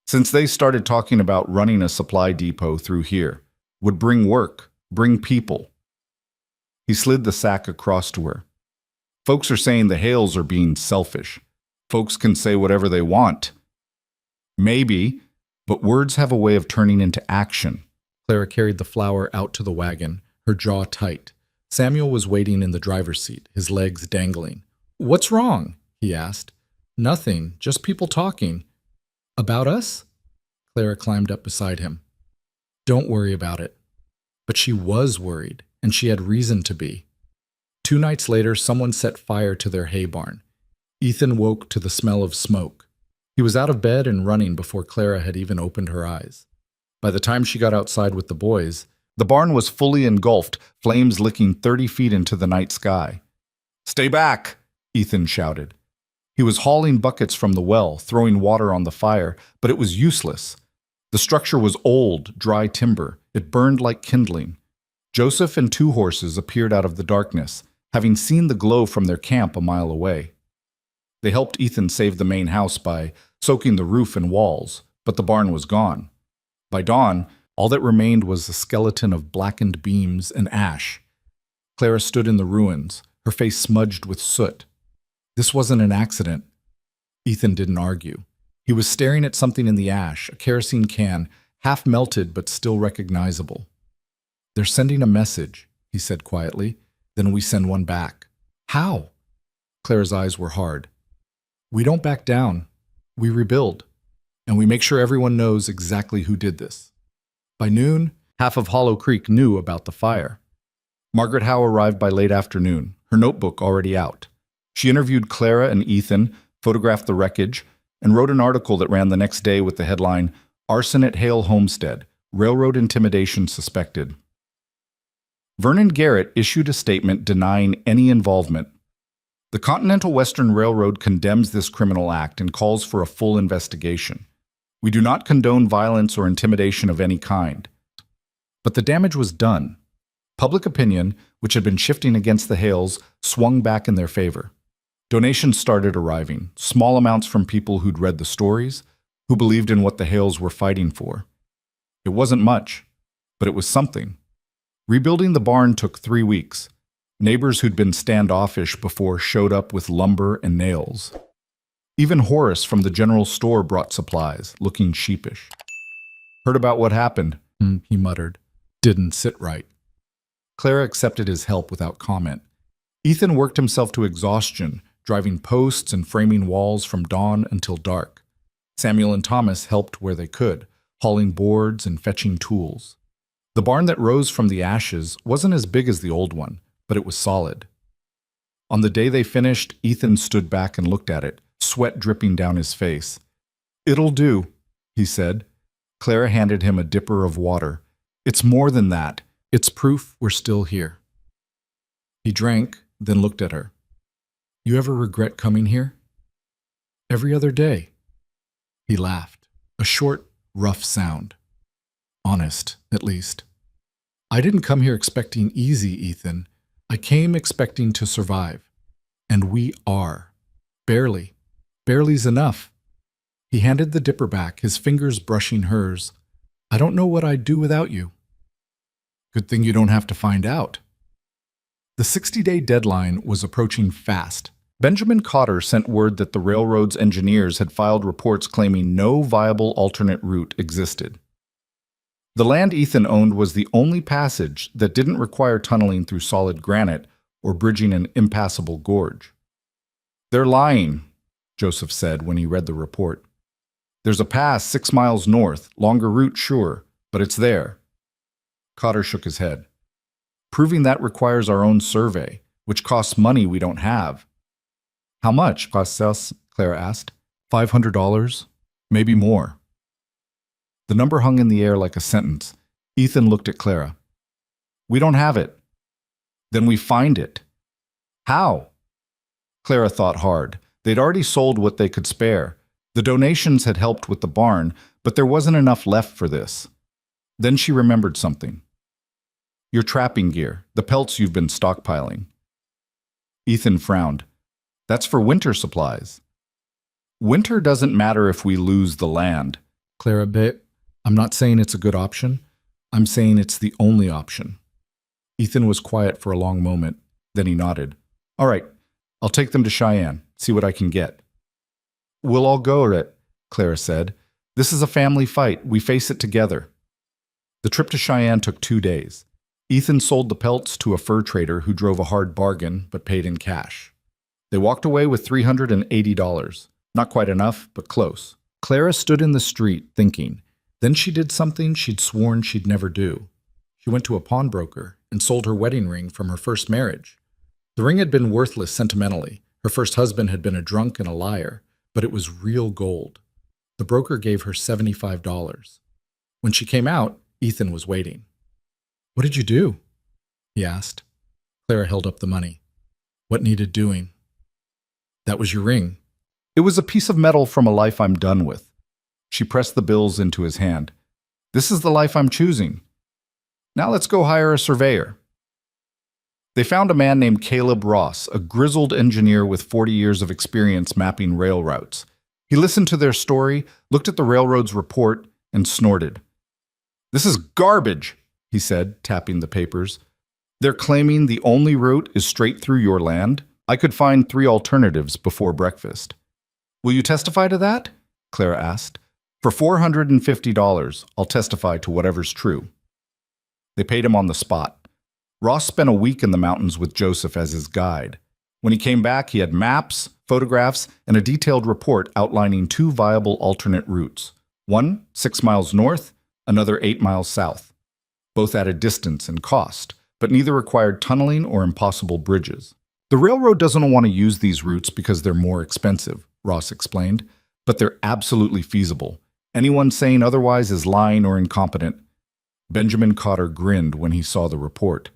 Since they started talking about running a supply depot through here, would bring work, bring people. He slid the sack across to her. Folks are saying the Hales are being selfish. Folks can say whatever they want. Maybe, but words have a way of turning into action. Clara carried the flour out to the wagon, her jaw tight. Samuel was waiting in the driver's seat, his legs dangling. What's wrong? He asked. Nothing, just people talking. About us? Clara climbed up beside him. Don't worry about it. But she was worried, and she had reason to be. 2 nights later, someone set fire to their hay barn. Ethan woke to the smell of smoke. He was out of bed and running before Clara had even opened her eyes. By the time she got outside with the boys, the barn was fully engulfed, flames licking 30 feet into the night sky. Stay back, Ethan shouted. He was hauling buckets from the well, throwing water on the fire, but it was useless. The structure was old, dry timber. It burned like kindling. Joseph and 2 horses appeared out of the darkness, having seen the glow from their camp a mile away. They helped Ethan save the main house by soaking the roof and walls, but the barn was gone. By dawn, all that remained was a skeleton of blackened beams and ash. Clara stood in the ruins, her face smudged with soot. This wasn't an accident. Ethan didn't argue. He was staring at something in the ash, a kerosene can, half melted but still recognizable. They're sending a message, he said quietly. Then we send one back. How? Clara's eyes were hard. We don't back down. We rebuild. And we make sure everyone knows exactly who did this. By noon, half of Hollow Creek knew about the fire. Margaret Howe arrived by late afternoon, her notebook already out. She interviewed Clara and Ethan, photographed the wreckage, and wrote an article that ran the next day with the headline, Arson at Hale Homestead, Railroad Intimidation Suspected. Vernon Garrett issued a statement denying any involvement. The Continental Western Railroad condemns this criminal act and calls for a full investigation. We do not condone violence or intimidation of any kind. But the damage was done. Public opinion, which had been shifting against the Hales, swung back in their favor. Donations started arriving, small amounts from people who'd read the stories, who believed in what the Hales were fighting for. It wasn't much, but it was something. Rebuilding the barn took 3 weeks. Neighbors who'd been standoffish before showed up with lumber and nails. Even Horace from the general store brought supplies, looking sheepish. "Heard about what happened," he muttered. "Didn't sit right." Clara accepted his help without comment. Ethan worked himself to exhaustion, driving posts and framing walls from dawn until dark. Samuel and Thomas helped where they could, hauling boards and fetching tools. The barn that rose from the ashes wasn't as big as the old one, but it was solid. On the day they finished, Ethan stood back and looked at it, sweat dripping down his face. "It'll do," he said. Clara handed him a dipper of water. "It's more than that. It's proof we're still here." He drank, then looked at her. "You ever regret coming here?" "Every other day." He laughed, a short, rough sound. "Honest, at least." "I didn't come here expecting easy, Ethan. I came expecting to survive. And we are. Barely. Barely's enough." He handed the dipper back, his fingers brushing hers. "I don't know what I'd do without you." "Good thing you don't have to find out." The 60-day deadline was approaching fast. Benjamin Cotter sent word that the railroad's engineers had filed reports claiming no viable alternate route existed. The land Ethan owned was the only passage that didn't require tunneling through solid granite or bridging an impassable gorge. "They're lying," Joseph said when he read the report. "There's a pass 6 miles north, longer route sure, but it's there." Cotter shook his head. "Proving that requires our own survey, which costs money we don't have." "How much costs us?" Clara asked. $500, maybe more." The number hung in the air like a sentence. Ethan looked at Clara. "We don't have it." "Then we find it." "How?" Clara thought hard. They'd already sold what they could spare. The donations had helped with the barn, but there wasn't enough left for this. Then she remembered something. "Your trapping gear, the pelts you've been stockpiling." Ethan frowned. "That's for winter supplies." "Winter doesn't matter if we lose the land." "Clara, babe, I'm not saying it's a good option. I'm saying it's the only option." Ethan was quiet for a long moment. Then he nodded. "All right, I'll take them to Cheyenne, see what I can get." "We'll all go, Rhett," Clara said. "This is a family fight. We face it together." The trip to Cheyenne took 2 days. Ethan sold the pelts to a fur trader who drove a hard bargain but paid in cash. They walked away with $380. Not quite enough, but close. Clara stood in the street, thinking. Then she did something she'd sworn she'd never do. She went to a pawnbroker and sold her wedding ring from her first marriage. The ring had been worthless sentimentally. Her first husband had been a drunk and a liar, but it was real gold. The broker gave her $75. When she came out, Ethan was waiting. "What did you do?" he asked. Clara held up the money. "What needed doing?" "That was your ring." "It was a piece of metal from a life I'm done with." She pressed the bills into his hand. "This is the life I'm choosing. Now let's go hire a surveyor." They found a man named Caleb Ross, a grizzled engineer with 40 years of experience mapping rail routes. He listened to their story, looked at the railroad's report, and snorted. "This is garbage," he said, tapping the papers. "They're claiming the only route is straight through your land. I could find 3 alternatives before breakfast." "Will you testify to that?" Clara asked. "For $450, I'll testify to whatever's true." They paid him on the spot. Ross spent a week in the mountains with Joseph as his guide. When he came back, he had maps, photographs, and a detailed report outlining 2 viable alternate routes. One 6 miles north, another 8 miles south. Both added distance and cost, but neither required tunneling or impossible bridges. "The railroad doesn't want to use these routes because they're more expensive," Ross explained, "but they're absolutely feasible. Anyone saying otherwise is lying or incompetent." Benjamin Cotter grinned when he saw the report.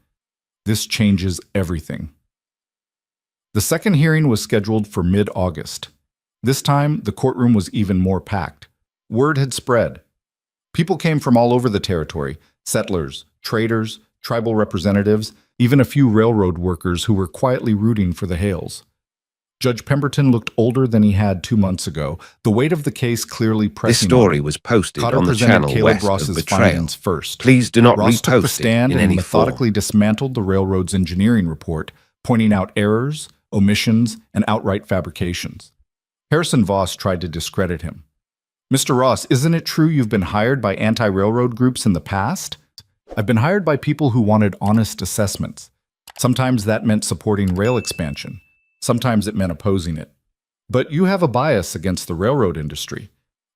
"This changes everything." The second hearing was scheduled for mid-August. This time, the courtroom was even more packed. Word had spread. People came from all over the territory: settlers, traders, tribal representatives, even a few railroad workers who were quietly rooting for the Hales. Judge Pemberton looked older than he had 2 months ago, the weight of the case clearly This pressing story on him. was posted Cotter on the presented channel Caleb west Ross's of Betrayal. findings first. Please do not Ross took the repost it stand in and any methodically form. dismantled the railroad's engineering report, pointing out errors, omissions, and outright fabrications. Harrison Voss tried to discredit him. Mr. Ross, isn't it true you've been hired by anti-railroad groups in the past? I've been hired by people who wanted honest assessments. Sometimes that meant supporting rail expansion. Sometimes it meant opposing it. But you have a bias against the railroad industry.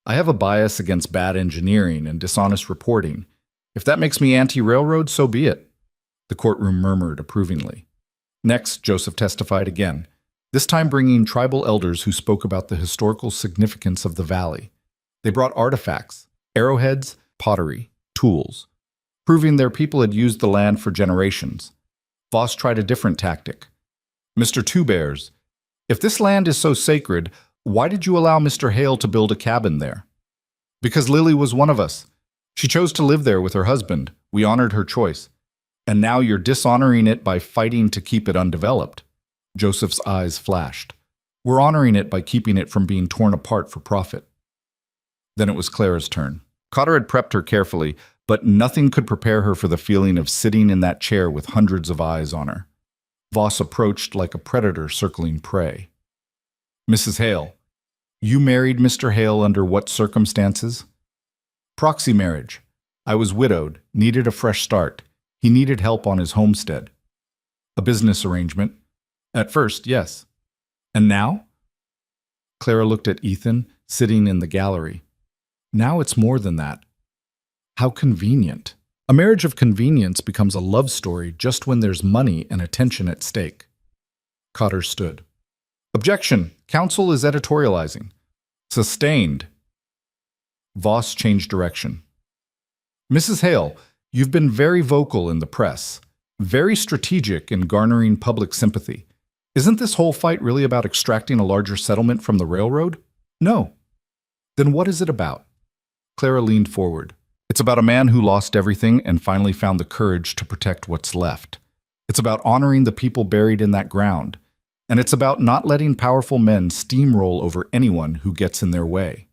I have a bias against bad engineering and dishonest reporting. If that makes me anti-railroad, so be it. The courtroom murmured approvingly. Next, Joseph testified again, this time bringing tribal elders who spoke about the historical significance of the valley. They brought artifacts, arrowheads, pottery, tools, proving their people had used the land for generations. Voss tried a different tactic. Mr. Two Bears, if this land is so sacred, why did you allow Mr. Hale to build a cabin there? Because Lily was one of us. She chose to live there with her husband. We honored her choice. And now you're dishonoring it by fighting to keep it undeveloped. Joseph's eyes flashed. We're honoring it by keeping it from being torn apart for profit. Then it was Clara's turn. Cotter had prepped her carefully, but nothing could prepare her for the feeling of sitting in that chair with hundreds of eyes on her. Voss approached like a predator circling prey. Mrs. Hale, you married Mr. Hale under what circumstances? Proxy marriage. I was widowed, needed a fresh start. He needed help on his homestead. A business arrangement. At first, yes. And now? Clara looked at Ethan, sitting in the gallery. Now it's more than that. How convenient. A marriage of convenience becomes a love story just when there's money and attention at stake. Cotter stood. Objection. Counsel is editorializing. Sustained. Voss changed direction. Mrs. Hale, you've been very vocal in the press, very strategic in garnering public sympathy. Isn't this whole fight really about extracting a larger settlement from the railroad? No. Then what is it about? Clara leaned forward. It's about a man who lost everything and finally found the courage to protect what's left. It's about honoring the people buried in that ground. And it's about not letting powerful men steamroll over anyone who gets in their way.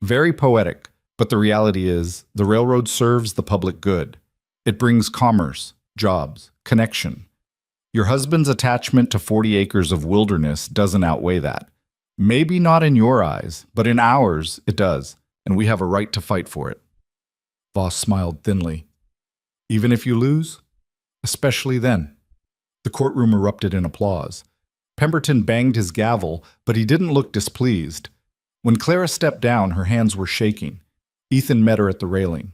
Very poetic, but the reality is the railroad serves the public good. It brings commerce, jobs, connection. Your husband's attachment to 40 acres of wilderness doesn't outweigh that. Maybe not in your eyes, but in ours it does, and we have a right to fight for it. Voss smiled thinly. Even if you lose? Especially then. The courtroom erupted in applause. Pemberton banged his gavel, but he didn't look displeased. When Clara stepped down, her hands were shaking. Ethan met her at the railing.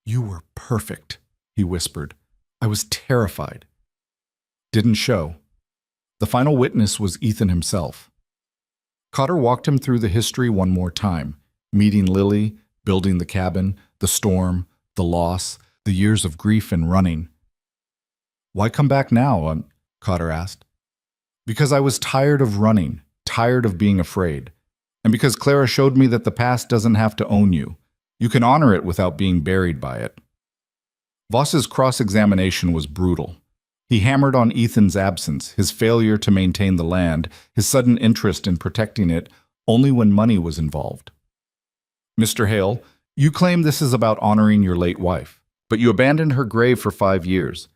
You were perfect, he whispered. I was terrified. Didn't show. The final witness was Ethan himself. Cotter walked him through the history one more time, meeting Lily, building the cabin, the storm, the loss, the years of grief and running. Why come back now? Cotter asked. Because I was tired of running, tired of being afraid, and because Clara showed me that the past doesn't have to own you. You can honor it without being buried by it. Voss's cross-examination was brutal. He hammered on Ethan's absence, his failure to maintain the land, his sudden interest in protecting it only when money was involved. Mr. Hale, you claim this is about honoring your late wife, but you abandoned her grave for 5 years.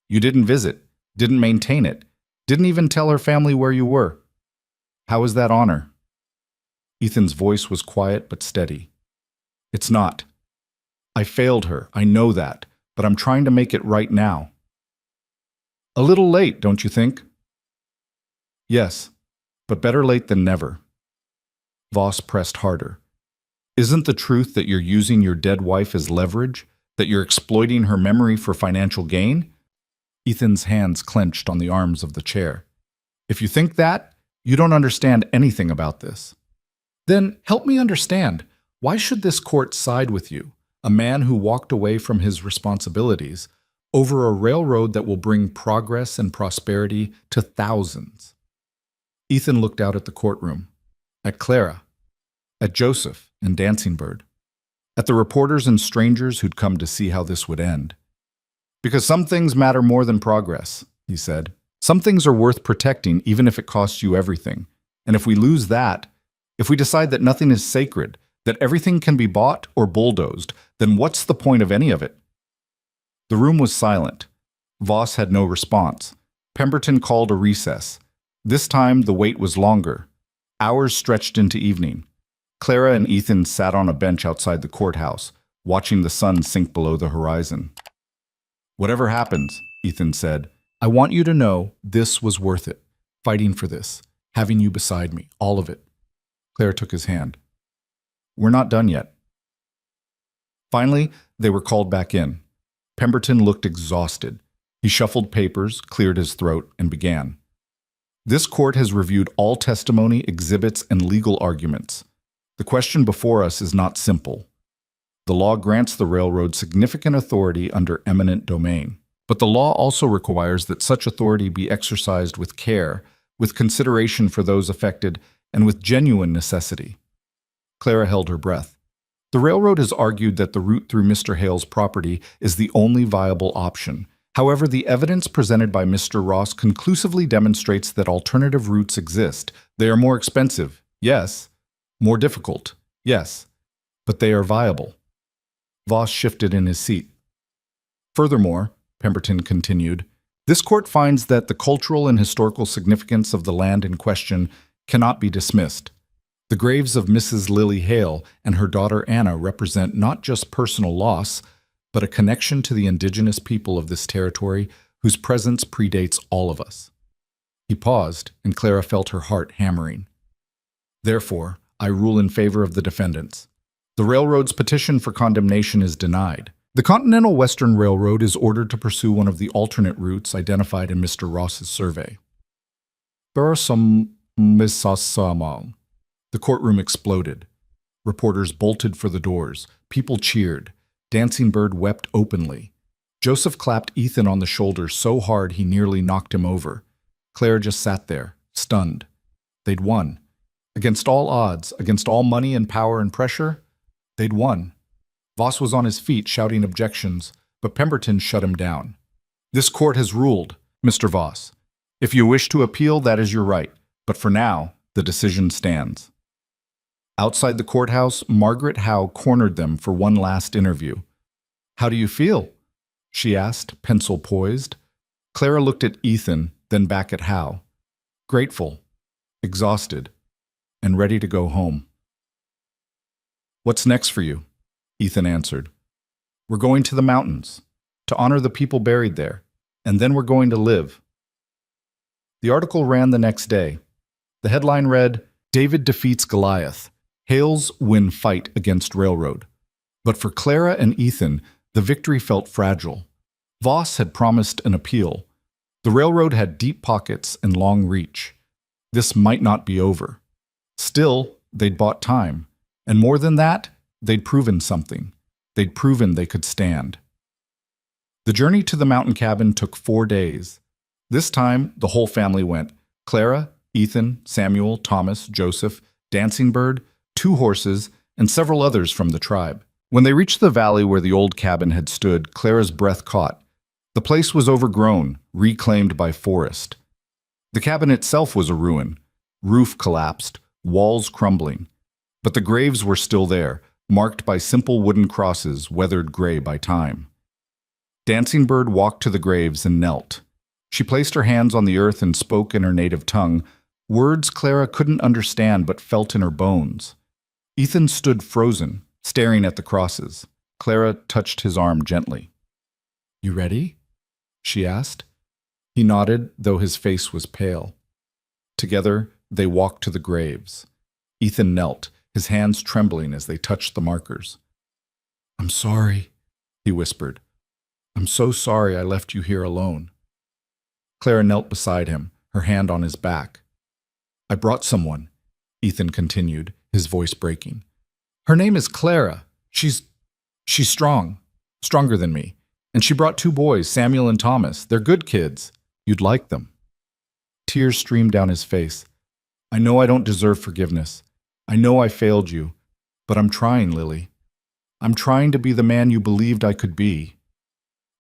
You didn't visit, didn't maintain it, didn't even tell her family where you were. How is that honor? Ethan's voice was quiet but steady. It's not. I failed her, I know that, but I'm trying to make it right now. A little late, don't you think? Yes, but better late than never. Voss pressed harder. Isn't the truth that you're using your dead wife as leverage, that you're exploiting her memory for financial gain? Ethan's hands clenched on the arms of the chair. If you think that, you don't understand anything about this. Then help me understand. Why should this court side with you, a man who walked away from his responsibilities, over a railroad that will bring progress and prosperity to thousands? Ethan looked out at the courtroom, at Clara, at Joseph and Dancing Bird, at the reporters and strangers who'd come to see how this would end. Because some things matter more than progress, he said. Some things are worth protecting even if it costs you everything. And if we lose that, if we decide that nothing is sacred, that everything can be bought or bulldozed, then what's the point of any of it? The room was silent. Voss had no response. Pemberton called a recess. This time the wait was longer. Hours stretched into evening. Clara and Ethan sat on a bench outside the courthouse, watching the sun sink below the horizon. "Whatever happens," Ethan said, "I want you to know this was worth it. Fighting for this, having you beside me, all of it." Clara took his hand. "We're not done yet." Finally, they were called back in. Pemberton looked exhausted. He shuffled papers, cleared his throat, and began. "This court has reviewed all testimony, exhibits, and legal arguments. The question before us is not simple. The law grants the railroad significant authority under eminent domain. But the law also requires that such authority be exercised with care, with consideration for those affected, and with genuine necessity." Clara held her breath. "The railroad has argued that the route through Mr. Hale's property is the only viable option. However, the evidence presented by Mr. Ross conclusively demonstrates that alternative routes exist. They are more expensive, yes. More difficult, yes. But they are viable." Voss shifted in his seat. "Furthermore," Pemberton continued, "this court finds that the cultural and historical significance of the land in question cannot be dismissed. The graves of Mrs. Lily Hale and her daughter Anna represent not just personal loss, but a connection to the indigenous people of this territory whose presence predates all of us." He paused, and Clara felt her heart hammering. "Therefore, I rule in favor of the defendants. The railroad's petition for condemnation is denied. The Continental Western Railroad is ordered to pursue one of the alternate routes identified in Mr. Ross's survey." The courtroom exploded. Reporters bolted for the doors. People cheered. Dancing Bird wept openly. Joseph clapped Ethan on the shoulder so hard he nearly knocked him over. Claire just sat there, stunned. They'd won. Against all odds, against all money and power and pressure, they'd won. Voss was on his feet shouting objections, but Pemberton shut him down. "This court has ruled, Mr. Voss. If you wish to appeal, that is your right, but for now, the decision stands." Outside the courthouse, Margaret Howe cornered them for one last interview. "How do you feel?" she asked, pencil poised. Clara looked at Ethan, then back at Howe. "Grateful, exhausted, and ready to go home." "What's next for you?" Ethan answered. "We're going to the mountains, to honor the people buried there, and then we're going to live." The article ran the next day. The headline read, "David defeats Goliath. Hales win fight against railroad." But for Clara and Ethan, the victory felt fragile. Voss had promised an appeal. The railroad had deep pockets and long reach. This might not be over. Still, they'd bought time. And more than that, they'd proven something. They'd proven they could stand. The journey to the mountain cabin took 4 days. This time, the whole family went. Clara, Ethan, Samuel, Thomas, Joseph, Dancing Bird, 2 horses, and several others from the tribe. When they reached the valley where the old cabin had stood, Clara's breath caught. The place was overgrown, reclaimed by forest. The cabin itself was a ruin. Roof collapsed, walls crumbling. But the graves were still there, marked by simple wooden crosses weathered gray by time. Dancing Bird walked to the graves and knelt. She placed her hands on the earth and spoke in her native tongue, words Clara couldn't understand but felt in her bones. Ethan stood frozen, staring at the crosses. Clara touched his arm gently. "You ready?" she asked. He nodded, though his face was pale. Together, they walked to the graves. Ethan knelt, his hands trembling as they touched the markers. "I'm sorry," he whispered. "I'm so sorry I left you here alone." Clara knelt beside him, her hand on his back. "I brought someone," Ethan continued, his voice breaking. "Her name is Clara. She's strong, stronger than me. And she brought 2 boys, Samuel and Thomas. They're good kids. You'd like them." Tears streamed down his face. "I know I don't deserve forgiveness. I know I failed you. But I'm trying, Lily. I'm trying to be the man you believed I could be."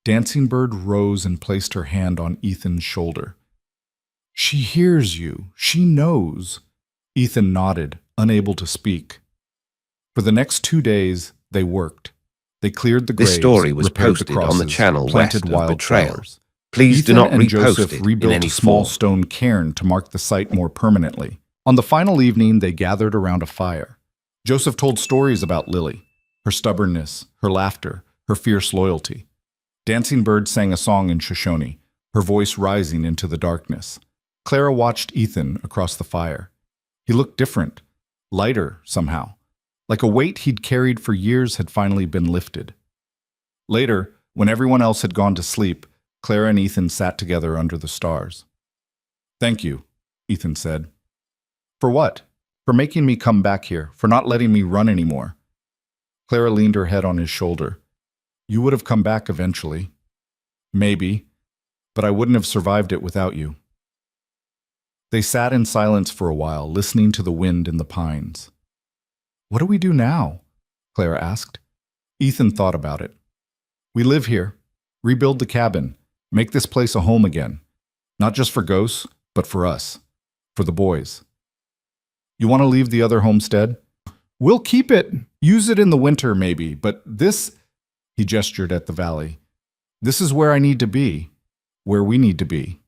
Dancing Bird rose and placed her hand on Ethan's shoulder. She hears you. She knows. Ethan nodded, unable to speak. For the next 2 days, they worked. They cleared the graves, This story was repaired posted the crosses, on the channel planted west of Betrayal. wildflowers. Please Ethan do not and repost Joseph it in rebuilt any a small form. stone cairn to mark the site more permanently. On the final evening, they gathered around a fire. Joseph told stories about Lily, her stubbornness, her laughter, her fierce loyalty. Dancing Bird sang a song in Shoshone, her voice rising into the darkness. Clara watched Ethan across the fire. He looked different, lighter somehow, like a weight he'd carried for years had finally been lifted. Later, when everyone else had gone to sleep, Clara and Ethan sat together under the stars. "Thank you," Ethan said. "For what?" "For making me come back here, for not letting me run anymore." Clara leaned her head on his shoulder. "You would have come back eventually." "Maybe, but I wouldn't have survived it without you." They sat in silence for a while, listening to the wind in the pines. "What do we do now?" Clara asked. Ethan thought about it. "We live here, rebuild the cabin, make this place a home again. Not just for ghosts, but for us, for the boys." "You want to leave the other homestead?" "We'll keep it. Use it in the winter, maybe, but this," he gestured at the valley, "this is where I need to be, where we need to be."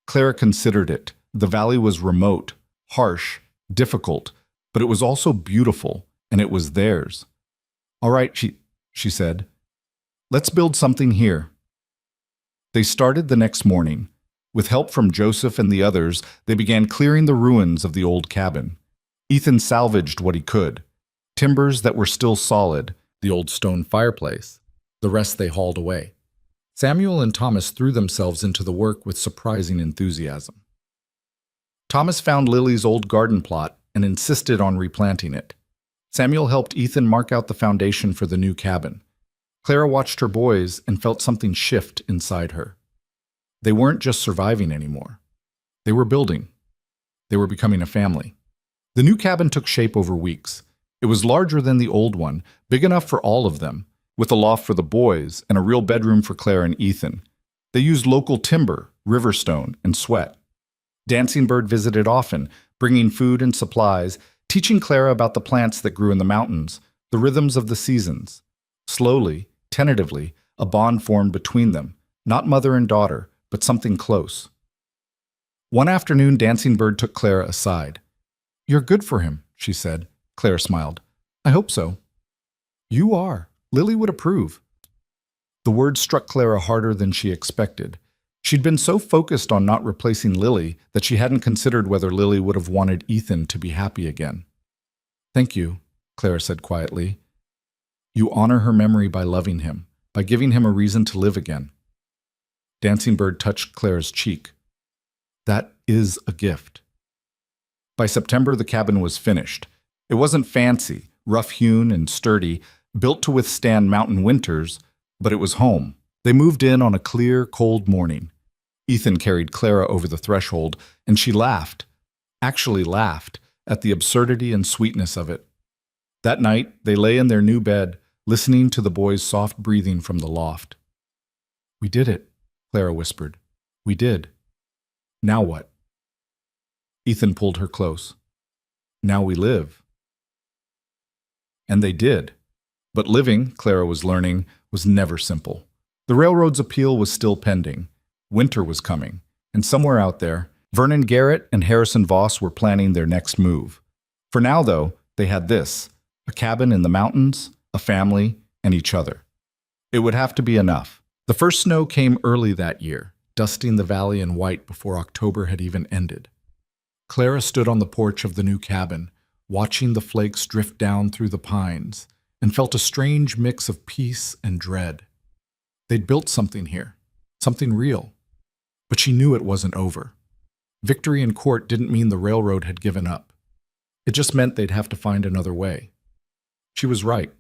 Clara considered it. The valley was remote, harsh, difficult, but it was also beautiful, and it was theirs. "All right," she said. "Let's build something here." They started the next morning. With help from Joseph and the others, they began clearing the ruins of the old cabin. Ethan salvaged what he could. Timbers that were still solid, the old stone fireplace. The rest they hauled away. Samuel and Thomas threw themselves into the work with surprising enthusiasm. Thomas found Lily's old garden plot and insisted on replanting it. Samuel helped Ethan mark out the foundation for the new cabin. Clara watched her boys and felt something shift inside her. They weren't just surviving anymore. They were building. They were becoming a family. The new cabin took shape over weeks. It was larger than the old one, big enough for all of them, with a loft for the boys and a real bedroom for Clara and Ethan. They used local timber, riverstone, and sweat. Dancing Bird visited often, bringing food and supplies, teaching Clara about the plants that grew in the mountains, the rhythms of the seasons. Slowly, tentatively, a bond formed between them, not mother and daughter, but something close. One afternoon, Dancing Bird took Clara aside. "You're good for him," she said. Clara smiled. "I hope so." "You are. Lily would approve." The word struck Clara harder than she expected. She'd been so focused on not replacing Lily that she hadn't considered whether Lily would have wanted Ethan to be happy again. "Thank you," Clara said quietly. "You honor her memory by loving him, by giving him a reason to live again." Dancing Bird touched Clara's cheek. "That is a gift." By September, the cabin was finished. It wasn't fancy, rough-hewn and sturdy, built to withstand mountain winters, but it was home. They moved in on a clear, cold morning. Ethan carried Clara over the threshold, and she laughed, actually laughed, at the absurdity and sweetness of it. That night, they lay in their new bed, listening to the boys' soft breathing from the loft. "We did it," Clara whispered. "We did. Now what?" Ethan pulled her close. "Now we live." And they did. But living, Clara was learning, was never simple. The railroad's appeal was still pending. Winter was coming. And somewhere out there, Vernon Garrett and Harrison Voss were planning their next move. For now, though, they had this: a cabin in the mountains, a family, and each other. It would have to be enough. The first snow came early that year, dusting the valley in white before October had even ended. Clara stood on the porch of the new cabin, watching the flakes drift down through the pines, and felt a strange mix of peace and dread. They'd built something here, something real. But she knew it wasn't over. Victory in court didn't mean the railroad had given up. It just meant they'd have to find another way. She was right.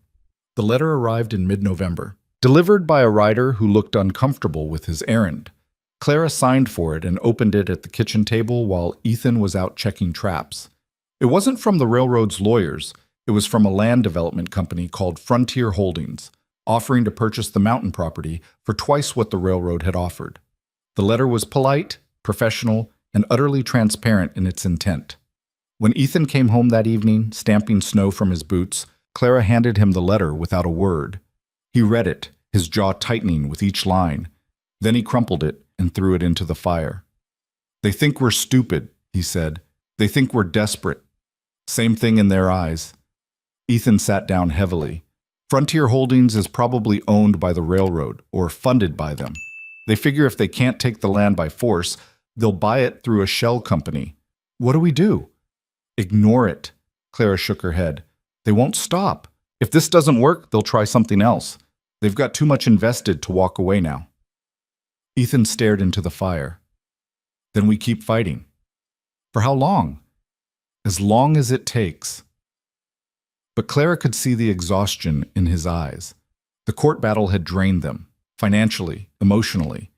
The letter arrived in mid-November, delivered by a rider who looked uncomfortable with his errand. Clara signed for it and opened it at the kitchen table while Ethan was out checking traps. It wasn't from the railroad's lawyers. It was from a land development company called Frontier Holdings, offering to purchase the mountain property for twice what the railroad had offered. The letter was polite professional, and utterly transparent in its intent. When Ethan came home that evening, stamping snow from his boots, Clara handed him the letter without a word. He read it, his jaw tightening with each line. Then he crumpled it and threw it into the fire. "They think we're stupid," he said. "They think we're desperate. Same thing in their eyes." Ethan sat down heavily. Frontier Holdings is probably owned by the railroad or funded by them. They figure if they can't take the land by force, they'll buy it through a shell company. What do we do? Ignore it. Clara shook her head. They won't stop. If this doesn't work, they'll try something else. They've got too much invested to walk away now. Ethan stared into the fire. Then we keep fighting. For how long? As long as it takes. But Clara could see the exhaustion in his eyes. The court battle had drained them, financially, emotionally.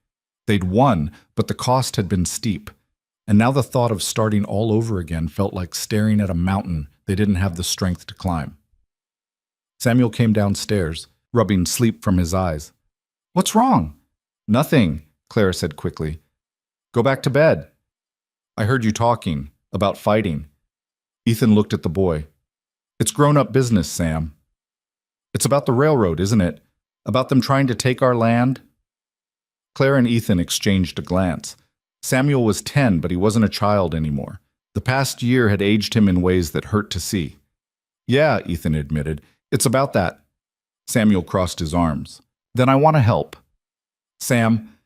They'd won, but the cost had been steep. And now the thought of starting all over again felt like staring at a mountain they didn't have the strength to climb. Samuel came downstairs, rubbing sleep from his eyes. "What's wrong?" "Nothing," Clara said quickly. "Go back to bed." "I heard you talking about fighting." Ethan looked at the boy. "It's grown-up business, Sam." "It's about the railroad, isn't it? About them trying to take our land?" Clara and Ethan exchanged a glance. Samuel was 10, but he wasn't a child anymore. The past year had aged him in ways that hurt to see. "Yeah," Ethan admitted. "It's about that." Samuel crossed his arms. "Then I want to help." "Sam,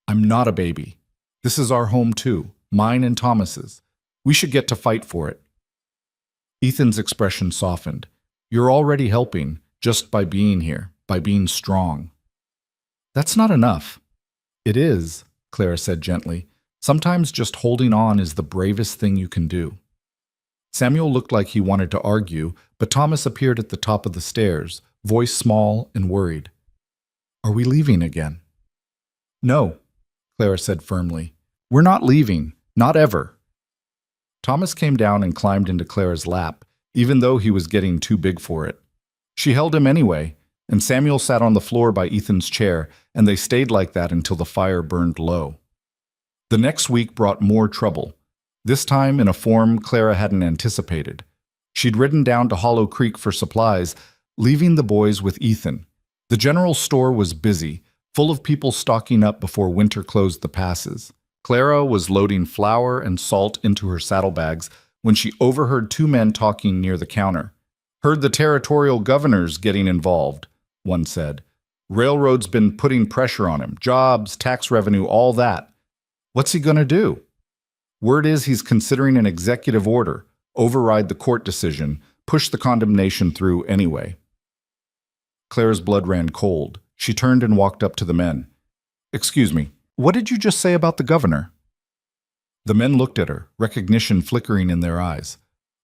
I'm not a baby. This is our home too, mine and Thomas's. We should get to fight for it." Ethan's expression softened. "You're already helping, just by being here, by being strong." "That's not enough." "It is," Clara said gently. "Sometimes just holding on is the bravest thing you can do." Samuel looked like he wanted to argue, but Thomas appeared at the top of the stairs, voice small and worried. "Are we leaving again?" "No," Clara said firmly. "We're not leaving, not ever." Thomas came down and climbed into Clara's lap, even though he was getting too big for it. She held him anyway, and Samuel sat on the floor by Ethan's chair, and they stayed like that until the fire burned low. The next week brought more trouble, this time in a form Clara hadn't anticipated. She'd ridden down to Hollow Creek for supplies, leaving the boys with Ethan. The general store was busy, full of people stocking up before winter closed the passes. Clara was loading flour and salt into her saddlebags when she overheard two men talking near the counter. "Heard the territorial governor's getting involved," one said. "Railroad's been putting pressure on him, jobs, tax revenue, all that. What's he going to do? Word is he's considering an executive order, override the court decision, push the condemnation through anyway." Clara's blood ran cold. She turned and walked up to the men. "Excuse me, what did you just say about the governor?" The men looked at her, recognition flickering in their eyes.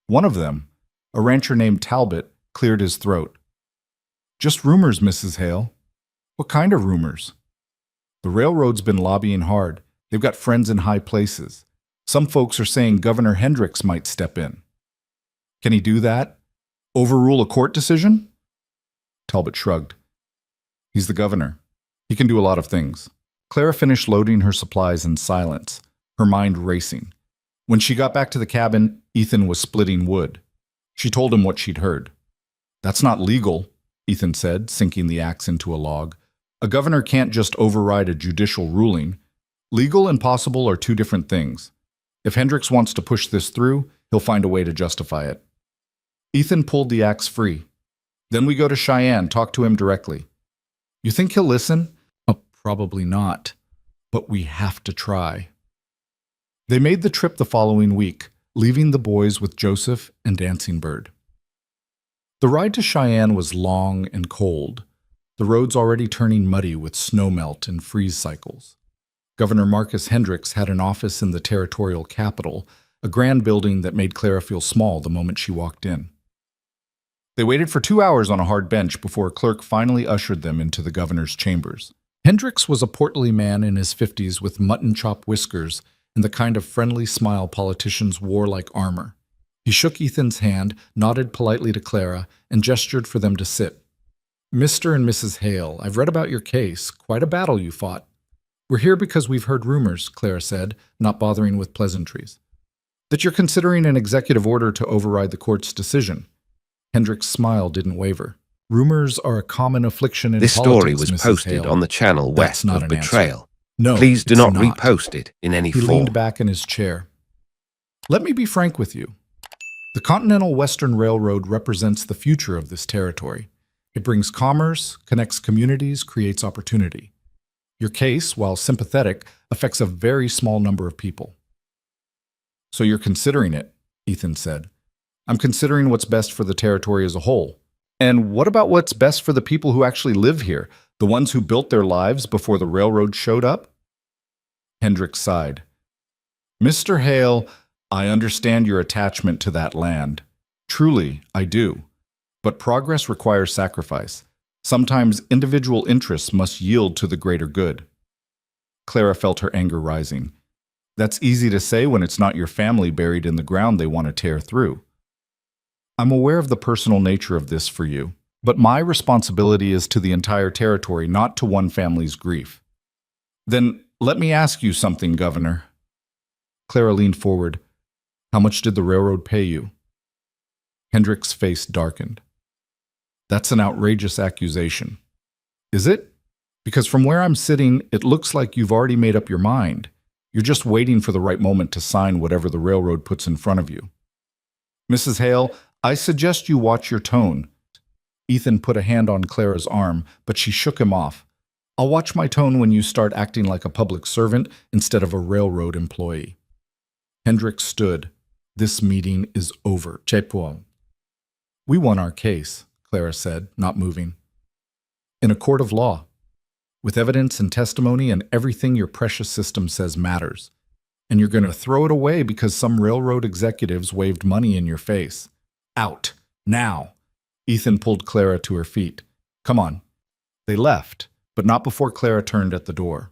One of them, a rancher named Talbot, cleared his throat. "Just rumors, Mrs. Hale." "What kind of rumors?" "The railroad's been lobbying hard. They've got friends in high places. Some folks are saying Governor Hendricks might step in." "Can he do that? Overrule a court decision?" Talbot shrugged. "He's the governor. He can do a lot of things." Clara finished loading her supplies in silence, her mind racing. When she got back to the cabin, Ethan was splitting wood. She told him what she'd heard. "That's not legal," Ethan said, sinking the axe into a log. "A governor can't just override a judicial ruling. Legal and possible are two different things. If Hendricks wants to push this through, he'll find a way to justify it." Ethan pulled the axe free. "Then we go to Cheyenne, talk to him directly." "You think he'll listen?" "Probably not, but we have to try." They made the trip the following week, leaving the boys with Joseph and Dancing Bird. The ride to Cheyenne was long and cold, the roads already turning muddy with snowmelt and freeze cycles. Governor Marcus Hendricks had an office in the territorial capital, a grand building that made Clara feel small the moment she walked in. They waited for 2 hours on a hard bench before a clerk finally ushered them into the governor's chambers. Hendricks was a portly man in his 50s with mutton-chop whiskers and the kind of friendly smile politicians wore like armor. He shook Ethan's hand, nodded politely to Clara, and gestured for them to sit. "Mr. and Mrs. Hale, I've read about your case. Quite a battle you fought." We're here because we've heard rumors, Clara said, not bothering with pleasantries, that you're considering an executive order to override the court's decision. Hendrick's smile didn't waver. Rumors are a common affliction in This politics, story was Mrs. posted Hale. on the channel That's west not of an betrayal. answer. No, Please do it's not not. repost it in any He form. leaned back in his chair. Let me be frank with you. The Continental Western Railroad represents the future of this territory. It brings commerce, connects communities, creates opportunity. Your case, while sympathetic, affects a very small number of people. So you're considering it, Ethan said. I'm considering what's best for the territory as a whole. And what about what's best for the people who actually live here, the ones who built their lives before the railroad showed up? Hendrick sighed. Mr. Hale, I understand your attachment to that land. Truly, I do. But progress requires sacrifice. Sometimes individual interests must yield to the greater good. Clara felt her anger rising. That's easy to say when it's not your family buried in the ground they want to tear through. I'm aware of the personal nature of this for you, but my responsibility is to the entire territory, not to one family's grief. Then let me ask you something, Governor. Clara leaned forward. How much did the railroad pay you? Hendrick's face darkened. That's an outrageous accusation. Is it? Because from where I'm sitting, it looks like you've already made up your mind. You're just waiting for the right moment to sign whatever the railroad puts in front of you. Mrs. Hale, I suggest you watch your tone. Ethan put a hand on Clara's arm, but she shook him off. I'll watch my tone when you start acting like a public servant instead of a railroad employee. Hendrick stood. This meeting is over. We won our case, Clara said, not moving. In a court of law, with evidence and testimony and everything your precious system says matters. And you're going to throw it away because some railroad executives waved money in your face. Out. Now. Ethan pulled Clara to her feet. Come on. They left, but not before Clara turned at the door.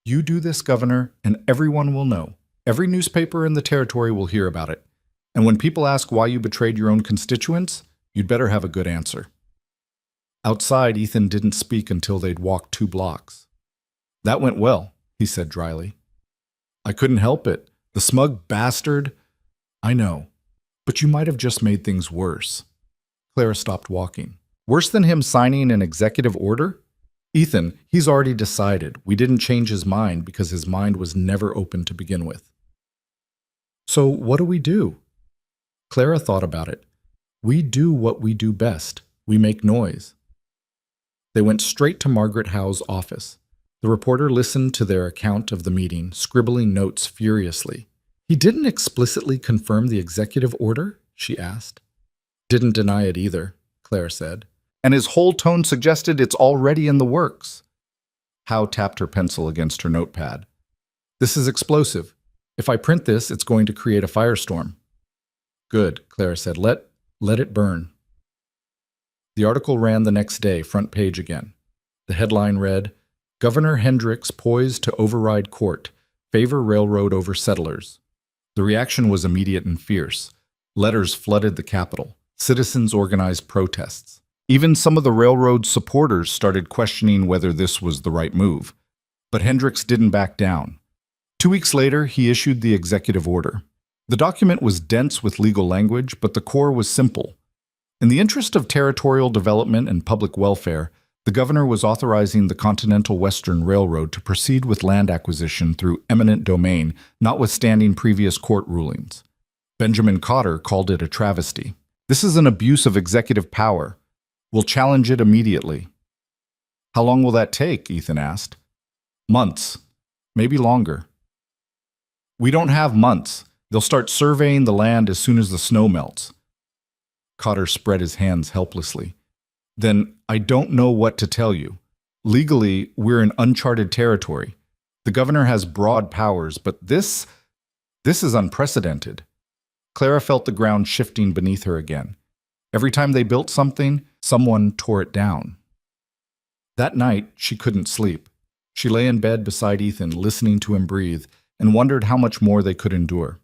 You do this, Governor, and everyone will know. Every newspaper in the territory will hear about it. And when people ask why you betrayed your own constituents, you'd better have a good answer. Outside, Ethan didn't speak until they'd walked 2 blocks. That went well, he said dryly. I couldn't help it. The smug bastard. I know. But you might have just made things worse. Clara stopped walking. Worse than him signing an executive order? Ethan, he's already decided. We didn't change his mind because his mind was never open to begin with. So what do we do? Clara thought about it. We do what we do best. We make noise. They went straight to Margaret Howe's office. The reporter listened to their account of the meeting, scribbling notes furiously. He didn't explicitly confirm the executive order? She asked. Didn't deny it either, Clara said. And his whole tone suggested it's already in the works. Howe tapped her pencil against her notepad. This is explosive. If I print this, it's going to create a firestorm. Good, Clara said. Let it burn. The article ran the next day, front page again. The headline read, Governor Hendricks poised to override court, favor railroad over settlers. The reaction was immediate and fierce. Letters flooded the Capitol. Citizens organized protests. Even some of the railroad supporters started questioning whether this was the right move. But Hendricks didn't back down. 2 weeks later, he issued the executive order. The document was dense with legal language, but the core was simple. In the interest of territorial development and public welfare, the governor was authorizing the Continental Western Railroad to proceed with land acquisition through eminent domain, notwithstanding previous court rulings. Benjamin Cotter called it a travesty. This is an abuse of executive power. We'll challenge it immediately. How long will that take? Ethan asked. Months. Maybe longer. We don't have months. They'll start surveying the land as soon as the snow melts. Cotter spread his hands helplessly. Then I don't know what to tell you. Legally, we're in uncharted territory. The governor has broad powers, but this is unprecedented. Clara felt the ground shifting beneath her again. Every time they built something, someone tore it down. That night, she couldn't sleep. She lay in bed beside Ethan, listening to him breathe, and wondered how much more they could endure.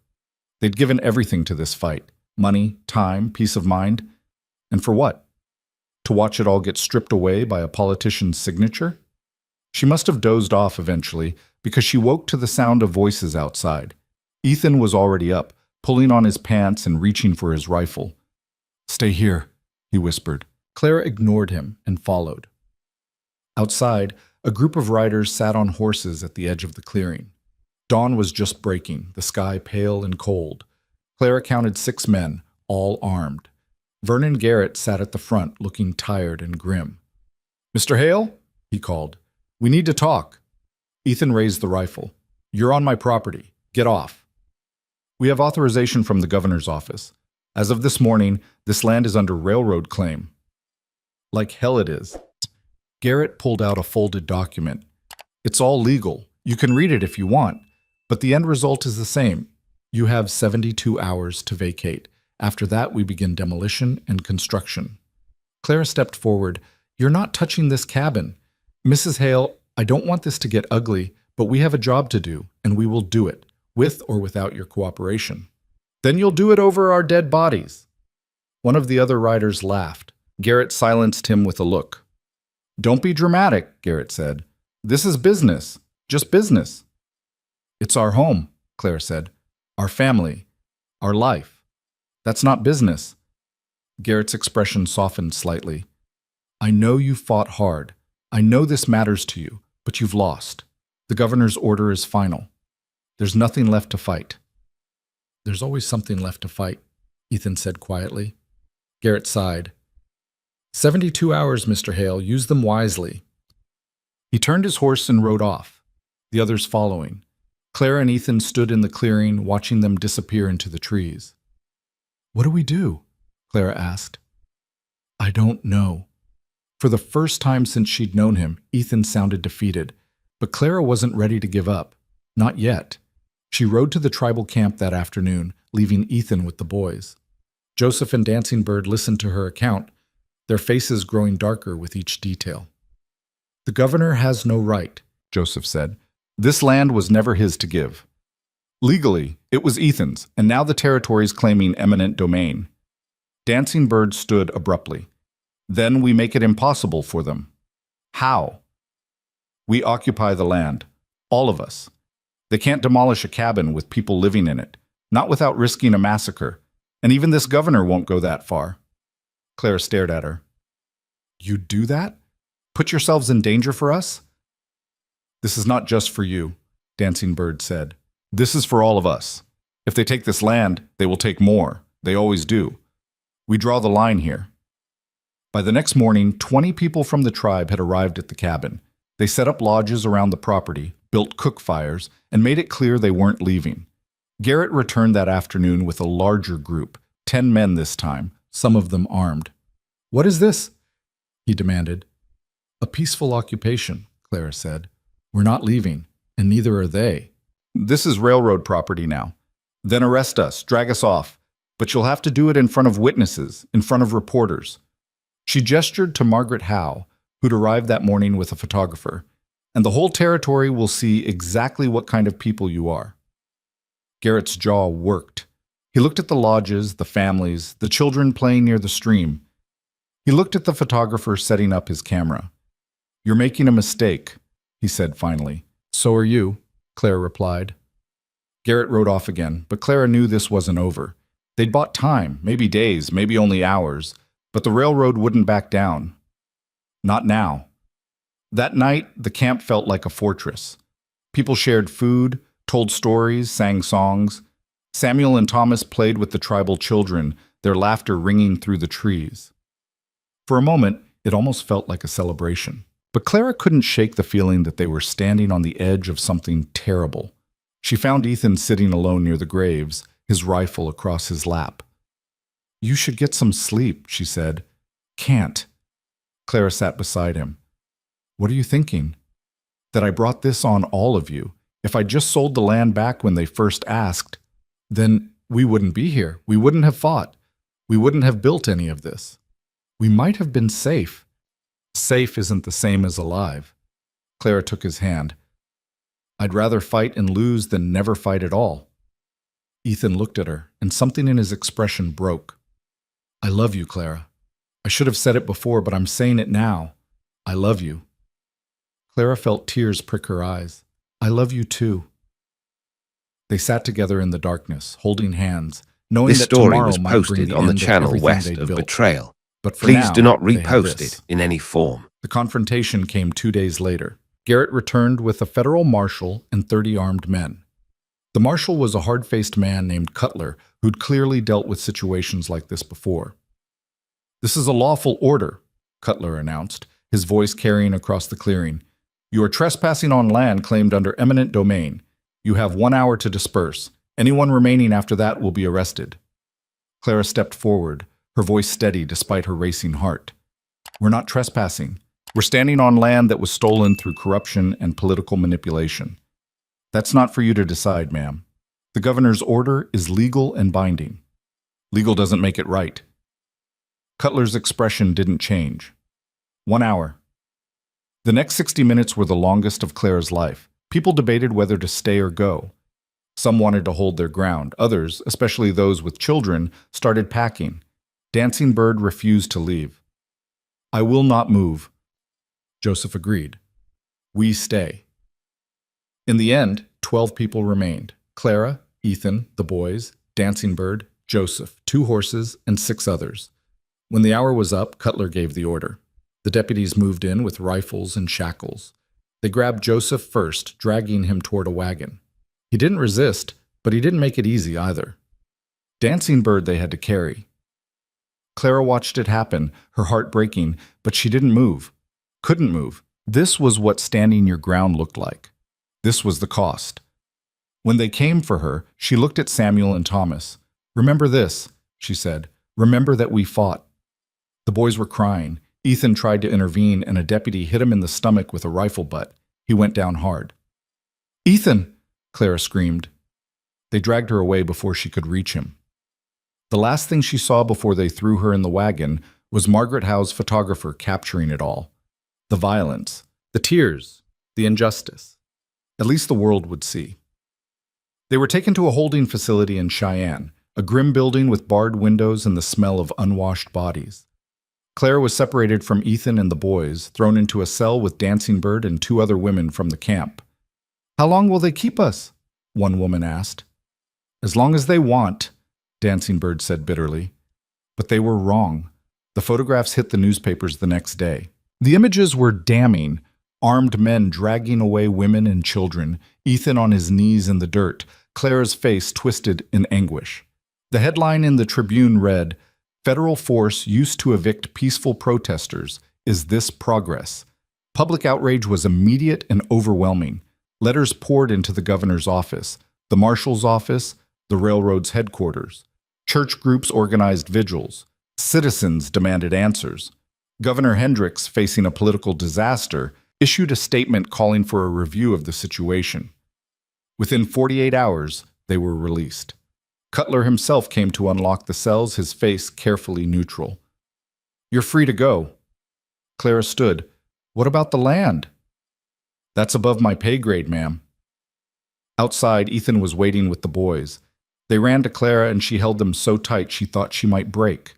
They'd given everything to this fight. Money, time, peace of mind. And for what? To watch it all get stripped away by a politician's signature? She must have dozed off eventually because she woke to the sound of voices outside. Ethan was already up, pulling on his pants and reaching for his rifle. "Stay here," he whispered. Clara ignored him and followed. Outside, a group of riders sat on horses at the edge of the clearing. Dawn was just breaking, the sky pale and cold. Clara counted 6 men, all armed. Vernon Garrett sat at the front, looking tired and grim. "Mr. Hale?" he called. "We need to talk." Ethan raised the rifle. "You're on my property. Get off." "We have authorization from the governor's office. As of this morning, this land is under railroad claim." "Like hell it is." Garrett pulled out a folded document. "It's all legal. You can read it if you want, but the end result is the same. You have 72 hours to vacate. After that, we begin demolition and construction." Clara stepped forward. "You're not touching this cabin. Mrs. Hale, I don't want this to get ugly, but we have a job to do, and we will do it, with or without your cooperation." "Then you'll do it over our dead bodies." One of the other riders laughed. Garrett silenced him with a look. "Don't be dramatic," Garrett said. "This is business, just business." "It's our home," Clara said. "Our family, our life. That's not business." Garrett's expression softened slightly. "I know you fought hard. I know this matters to you, but you've lost. The governor's order is final. There's nothing left to fight." "There's always something left to fight," Ethan said quietly. Garrett sighed. 72 hours, Mr. Hale. Use them wisely." He turned his horse and rode off, the others following. Clara and Ethan stood in the clearing, watching them disappear into the trees. "What do we do?" Clara asked. "I don't know." For the first time since she'd known him, Ethan sounded defeated. But Clara wasn't ready to give up. Not yet. She rode to the tribal camp that afternoon, leaving Ethan with the boys. Joseph and Dancing Bird listened to her account, their faces growing darker with each detail. "The governor has no right," Joseph said. "This land was never his to give. Legally, it was Ethan's, and now the territory's claiming eminent domain." Dancing Bird stood abruptly. "Then we make it impossible for them." "How?" "We occupy the land. All of us. They can't demolish a cabin with people living in it, not without risking a massacre, and even this governor won't go that far." Clara stared at her. "You'd do that? Put yourselves in danger for us?" "This is not just for you," Dancing Bird said. "This is for all of us. If they take this land, they will take more. They always do. We draw the line here." By the next morning, 20 people from the tribe had arrived at the cabin. They set up lodges around the property, built cook fires, and made it clear they weren't leaving. Garrett returned that afternoon with a larger group, 10 men this time, some of them armed. "What is this?" he demanded. "A peaceful occupation," Clara said. "We're not leaving, and neither are they. This is railroad property now. Then arrest us, drag us off, but you'll have to do it in front of witnesses, in front of reporters." She gestured to Margaret Howe, who'd arrived that morning with a photographer. "And the whole territory will see exactly what kind of people you are." Garrett's jaw worked. He looked at the lodges, the families, the children playing near the stream. He looked at the photographer setting up his camera. "You're making a mistake," he said finally. "So are you," Clara replied. Garrett rode off again, but Clara knew this wasn't over. They'd bought time, maybe days, maybe only hours, but the railroad wouldn't back down. Not now. That night, the camp felt like a fortress. People shared food, told stories, sang songs. Samuel and Thomas played with the tribal children, their laughter ringing through the trees. For a moment, it almost felt like a celebration. But Clara couldn't shake the feeling that they were standing on the edge of something terrible. She found Ethan sitting alone near the graves, his rifle across his lap. "You should get some sleep," she said. "Can't." Clara sat beside him. "What are you thinking?" "That I brought this on all of you. If I just sold the land back when they first asked, then we wouldn't be here. We wouldn't have fought. We wouldn't have built any of this. We might have been safe." "Safe isn't the same as alive." Clara took his hand. "I'd rather fight and lose than never fight at all." Ethan looked at her, and something in his expression broke. "I love you, Clara. I should have said it before, but I'm saying it now. I love you." Clara felt tears prick her eyes. I love you too. They sat together in the darkness, holding hands, knowing This that story tomorrow was might bring posted the on the end of channel everything west they'd of built. Betrayal. But for Please now, do not they had repost this. it in any form. The confrontation came 2 days later. Garrett returned with a federal marshal and 30 armed men. The marshal was a hard-faced man named Cutler who'd clearly dealt with situations like this before. This is a lawful order, Cutler announced, his voice carrying across the clearing. You are trespassing on land claimed under eminent domain. You have 1 hour to disperse. Anyone remaining after that will be arrested. Clara stepped forward, her voice steady despite her racing heart. We're not trespassing. We're standing on land that was stolen through corruption and political manipulation. That's not for you to decide, ma'am. The governor's order is legal and binding. Legal doesn't make it right. Cutler's expression didn't change. 1 hour. The next 60 minutes were the longest of Clara's life. People debated whether to stay or go. Some wanted to hold their ground. Others, especially those with children, started packing. Dancing Bird refused to leave. I will not move. Joseph agreed. We stay. In the end, 12 people remained. Clara, Ethan, the boys, Dancing Bird, Joseph, 2 horses, and 6 others. When the hour was up, Cutler gave the order. The deputies moved in with rifles and shackles. They grabbed Joseph first, dragging him toward a wagon. He didn't resist, but he didn't make it easy either. Dancing Bird they had to carry. Clara watched it happen, her heart breaking, but she didn't move. Couldn't move. This was what standing your ground looked like. This was the cost. When they came for her, she looked at Samuel and Thomas. Remember this, she said. Remember that we fought. The boys were crying. Ethan tried to intervene, and a deputy hit him in the stomach with a rifle butt. He went down hard. Ethan! Clara screamed. They dragged her away before she could reach him. The last thing she saw before they threw her in the wagon was Margaret Howe's photographer capturing it all. The violence, the tears, the injustice. At least the world would see. They were taken to a holding facility in Cheyenne, a grim building with barred windows and the smell of unwashed bodies. Claire was separated from Ethan and the boys, thrown into a cell with Dancing Bird and 2 other women from the camp. How long will they keep us? One woman asked. As long as they want, Dancing Bird said bitterly. But they were wrong. The photographs hit the newspapers the next day. The images were damning. Armed men dragging away women and children, Ethan on his knees in the dirt, Clara's face twisted in anguish. The headline in the Tribune read, Federal force used to evict peaceful protesters. Is this progress? Public outrage was immediate and overwhelming. Letters poured into the governor's office, the marshal's office, the railroad's headquarters. Church groups organized vigils. Citizens demanded answers. Governor Hendricks, facing a political disaster, issued a statement calling for a review of the situation. Within 48 hours, they were released. Cutler himself came to unlock the cells, his face carefully neutral. You're free to go. Clara stood. What about the land? That's above my pay grade, ma'am. Outside, Ethan was waiting with the boys. They ran to Clara and she held them so tight she thought she might break.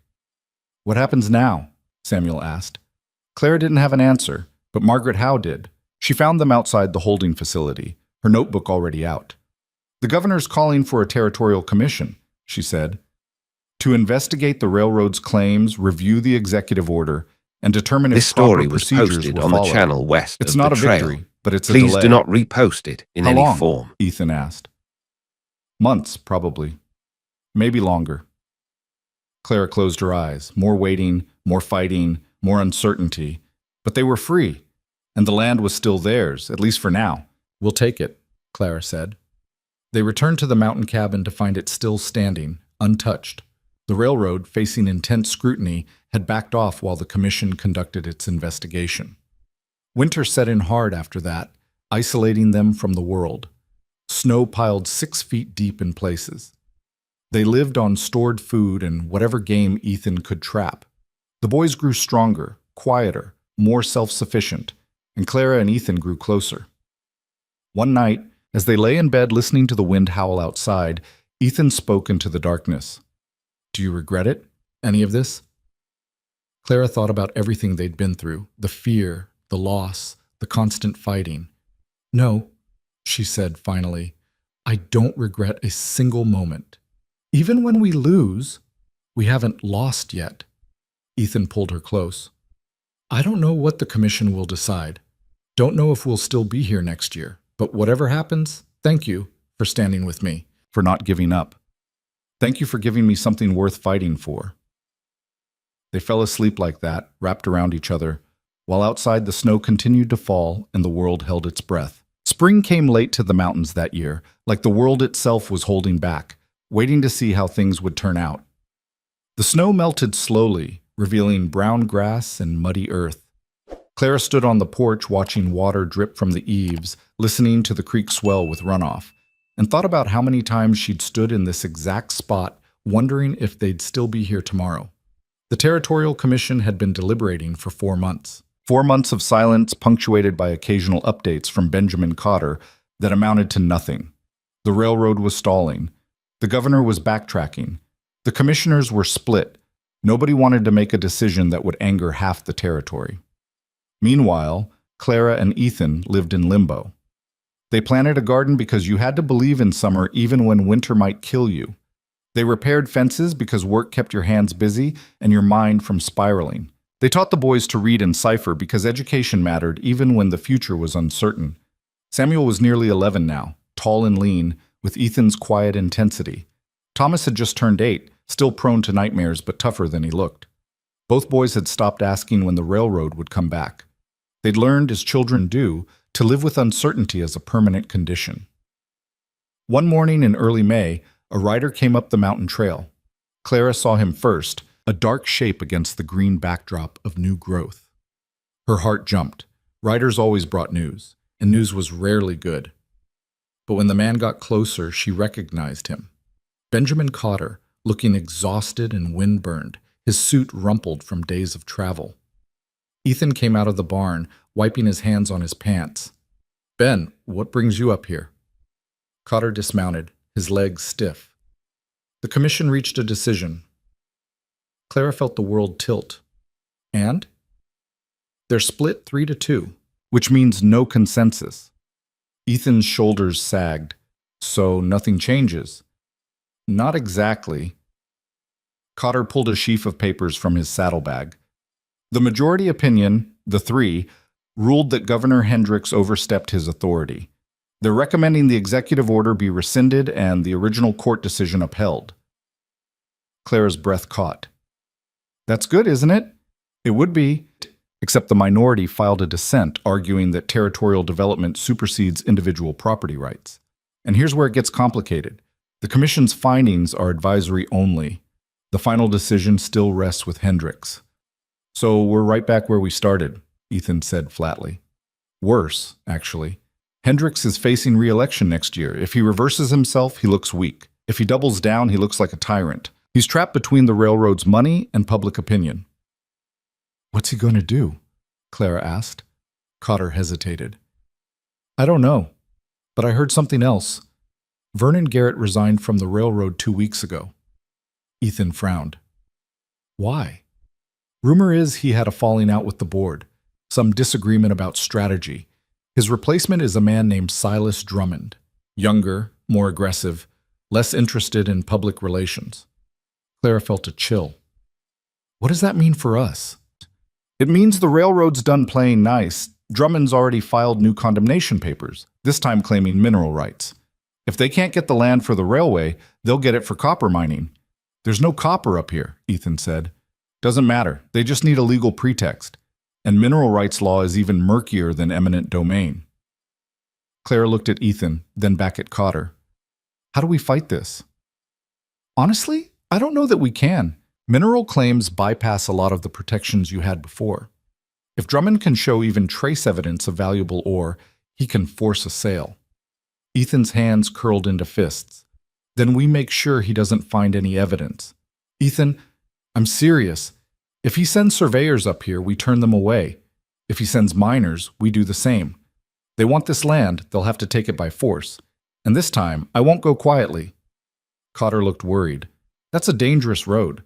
What happens now? Samuel asked. Clara didn't have an answer, but Margaret Howe did. She found them outside the holding facility, her notebook already out. The governor's calling for a territorial commission, she said, to investigate the railroad's claims, review the executive order, and determine if proper procedures were followed. This story was posted on the channel west of Betrayal. It's not a victory, but it's a delay. Please do not repost it in any form. How long? Ethan asked. Months, probably. Maybe longer. Clara closed her eyes. More waiting, more fighting, more uncertainty. But they were free, and the land was still theirs, at least for now. We'll take it, Clara said. They returned to the mountain cabin to find it still standing, untouched. The railroad, facing intense scrutiny, had backed off while the commission conducted its investigation. Winter set in hard after that, isolating them from the world. Snow piled 6 feet deep in places. They lived on stored food and whatever game Ethan could trap. The boys grew stronger, quieter, more self-sufficient, and Clara and Ethan grew closer. One night, as they lay in bed listening to the wind howl outside, Ethan spoke into the darkness. Do you regret it? Any of this? Clara thought about everything they'd been through, the fear, the loss, the constant fighting. No, she said finally, I don't regret a single moment. Even when we lose, we haven't lost yet. Ethan pulled her close. I don't know what the commission will decide. Don't know if we'll still be here next year. But whatever happens, thank you for standing with me, for not giving up. Thank you for giving me something worth fighting for. They fell asleep like that, wrapped around each other, while outside the snow continued to fall and the world held its breath. Spring came late to the mountains that year, like the world itself was holding back, waiting to see how things would turn out. The snow melted slowly, revealing brown grass and muddy earth. Clara stood on the porch watching water drip from the eaves, listening to the creek swell with runoff, and thought about how many times she'd stood in this exact spot, wondering if they'd still be here tomorrow. The Territorial Commission had been deliberating for 4 months. 4 months of silence punctuated by occasional updates from Benjamin Cotter that amounted to nothing. The railroad was stalling. The governor was backtracking. The commissioners were split. Nobody wanted to make a decision that would anger half the territory. Meanwhile, Clara and Ethan lived in limbo. They planted a garden because you had to believe in summer even when winter might kill you. They repaired fences because work kept your hands busy and your mind from spiraling. They taught the boys to read and cipher because education mattered even when the future was uncertain. Samuel was nearly 11 now, tall and lean, with Ethan's quiet intensity. Thomas had just turned 8, still prone to nightmares but tougher than he looked. Both boys had stopped asking when the railroad would come back. They'd learned, as children do, to live with uncertainty as a permanent condition. One morning in early May, a rider came up the mountain trail. Clara saw him first, a dark shape against the green backdrop of new growth. Her heart jumped. Riders always brought news, and news was rarely good. But when the man got closer, she recognized him. Benjamin Cotter, looking exhausted and windburned, his suit rumpled from days of travel. Ethan came out of the barn, wiping his hands on his pants. Ben, what brings you up here? Cotter dismounted, his legs stiff. The commission reached a decision. Clara felt the world tilt. And? They're split 3-2, which means no consensus. Ethan's shoulders sagged. So nothing changes. Not exactly. Cotter pulled a sheaf of papers from his saddlebag. The majority opinion, the 3, ruled that Governor Hendricks overstepped his authority. They're recommending the executive order be rescinded and the original court decision upheld. Clara's breath caught. That's good, isn't it? It would be, except the minority filed a dissent arguing that territorial development supersedes individual property rights. And here's where it gets complicated. The commission's findings are advisory only. The final decision still rests with Hendricks. So we're right back where we started, Ethan said flatly. Worse, actually. Hendricks is facing re-election next year. If he reverses himself, he looks weak. If he doubles down, he looks like a tyrant. He's trapped between the railroad's money and public opinion. What's he going to do? Clara asked. Cotter hesitated. I don't know, but I heard something else. Vernon Garrett resigned from the railroad 2 weeks ago. Ethan frowned. Why? Rumor is he had a falling out with the board, some disagreement about strategy. His replacement is a man named Silas Drummond, younger, more aggressive, less interested in public relations. Clara felt a chill. What does that mean for us? It means the railroad's done playing nice. Drummond's already filed new condemnation papers, this time claiming mineral rights. If they can't get the land for the railway, they'll get it for copper mining. There's no copper up here, Ethan said. Doesn't matter, they just need a legal pretext. And mineral rights law is even murkier than eminent domain. Clara looked at Ethan, then back at Cotter. How do we fight this? Honestly, I don't know that we can. Mineral claims bypass a lot of the protections you had before. If Drummond can show even trace evidence of valuable ore, he can force a sale. Ethan's hands curled into fists. Then we make sure he doesn't find any evidence. Ethan, I'm serious. If he sends surveyors up here, we turn them away. If he sends miners, we do the same. They want this land, they'll have to take it by force. And this time, I won't go quietly. Cotter looked worried. That's a dangerous road.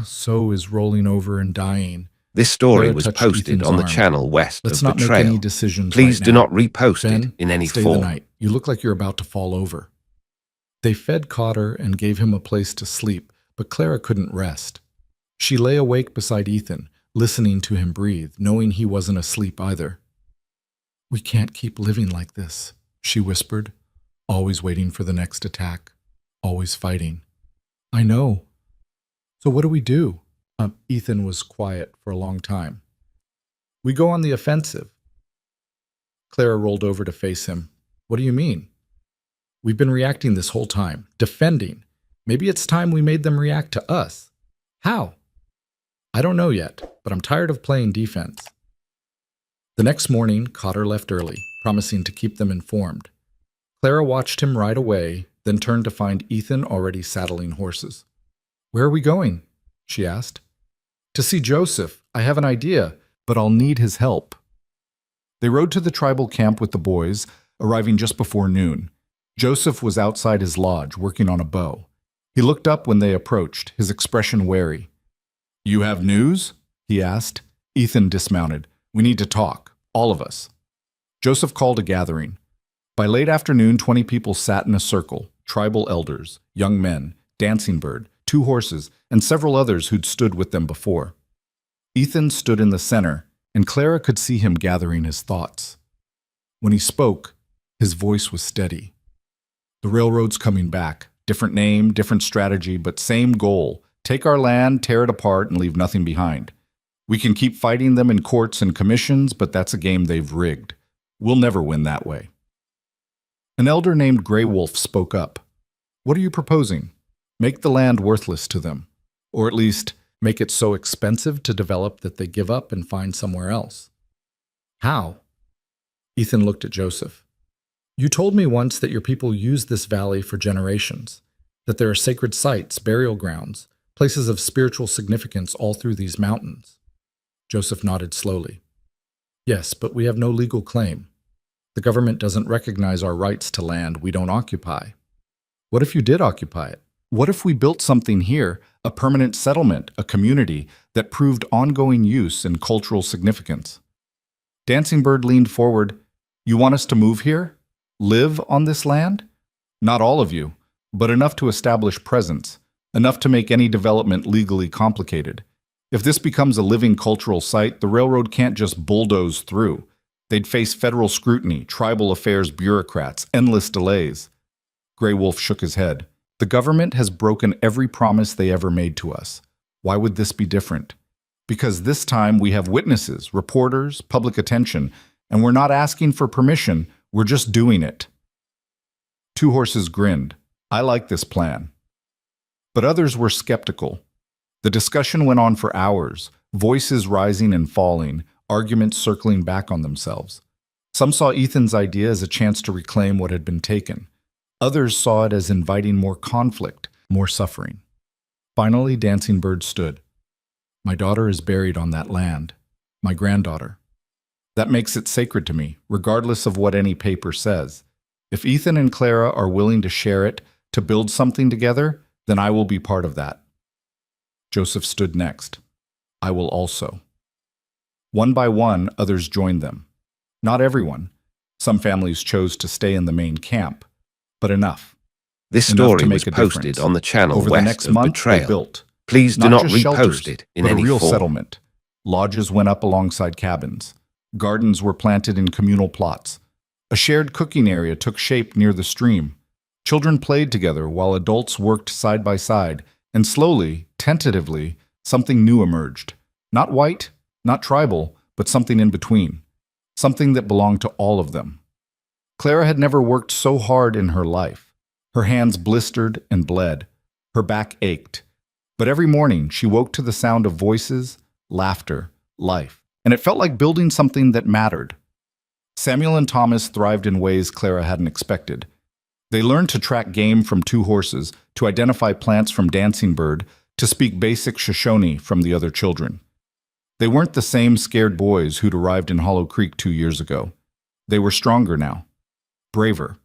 So is rolling over and dying. This story Clara was touched posted Ethan's on the arm. channel west Let's of the not make trail. any decisions Please right do now. not repost Ben, it in any stay form. the night. You look like you're about to fall over. They fed Cotter and gave him a place to sleep, but Clara couldn't rest. She lay awake beside Ethan, listening to him breathe, knowing he wasn't asleep either. "We can't keep living like this," she whispered, always waiting for the next attack, always fighting. "I know. So what do we do?" Ethan was quiet for a long time. "We go on the offensive." Clara rolled over to face him. "What do you mean?" "We've been reacting this whole time, defending. Maybe it's time we made them react to us." "How?" "I don't know yet, but I'm tired of playing defense." The next morning, Cotter left early, promising to keep them informed. Clara watched him ride away, then turned to find Ethan already saddling horses. "Where are we going?" she asked. "To see Joseph. I have an idea, but I'll need his help." They rode to the tribal camp with the boys, arriving just before noon. Joseph was outside his lodge, working on a bow. He looked up when they approached, his expression wary. "You have news?" he asked. Ethan dismounted. "We need to talk, all of us." Joseph called a gathering. By late afternoon, 20 people sat in a circle, tribal elders, young men, Dancing Bird, 2 horses, and several others who'd stood with them before. Ethan stood in the center, and Clara could see him gathering his thoughts. When he spoke, his voice was steady. "The railroad's coming back. Different name, different strategy, but same goal. Take our land, tear it apart, and leave nothing behind. We can keep fighting them in courts and commissions, but that's a game they've rigged. We'll never win that way." An elder named Grey Wolf spoke up. "What are you proposing? Make the land worthless to them. Or at least, make it so expensive to develop that they give up and find somewhere else." "How?" Ethan looked at Joseph. "You told me once that your people use this valley for generations, that there are sacred sites, burial grounds, places of spiritual significance all through these mountains." Joseph nodded slowly. "Yes, but we have no legal claim. The government doesn't recognize our rights to land we don't occupy." "What if you did occupy it? What if we built something here, a permanent settlement, a community, that proved ongoing use and cultural significance?" Dancing Bird leaned forward. "You want us to move here? Live on this land?" "Not all of you, but enough to establish presence, enough to make any development legally complicated. If this becomes a living cultural site, the railroad can't just bulldoze through. They'd face federal scrutiny, tribal affairs bureaucrats, endless delays." Grey Wolf shook his head. "The government has broken every promise they ever made to us. Why would this be different? Because this time we have witnesses, reporters, public attention, and we're not asking for permission, we're just doing it." 2 horses grinned. "I like this plan." But others were skeptical. The discussion went on for hours, voices rising and falling, arguments circling back on themselves. Some saw Ethan's idea as a chance to reclaim what had been taken. Others saw it as inviting more conflict, more suffering. Finally, Dancing Bird stood. "My daughter is buried on that land. My granddaughter. That makes it sacred to me, regardless of what any paper says. If Ethan and Clara are willing to share it, to build something together, then I will be part of that." Joseph stood next. "I will also." One by one, others joined them. Not everyone. Some families chose to stay in the main camp, but enough. This story was posted on the channel Over the next west of the month, they trail. built. Please do not just repost shelters, it in but any a real form. settlement. Lodges went up alongside cabins. Gardens were planted in communal plots. A shared cooking area took shape near the stream. Children played together while adults worked side by side, and slowly, tentatively, something new emerged. Not white, not tribal, but something in between. Something that belonged to all of them. Clara had never worked so hard in her life. Her hands blistered and bled. Her back ached. But every morning she woke to the sound of voices, laughter, life, and it felt like building something that mattered. Samuel and Thomas thrived in ways Clara hadn't expected. They learned to track game from 2 horses, to identify plants from Dancing Bird, to speak basic Shoshone from the other children. They weren't the same scared boys who'd arrived in Hollow Creek 2 years ago. They were stronger now, braver.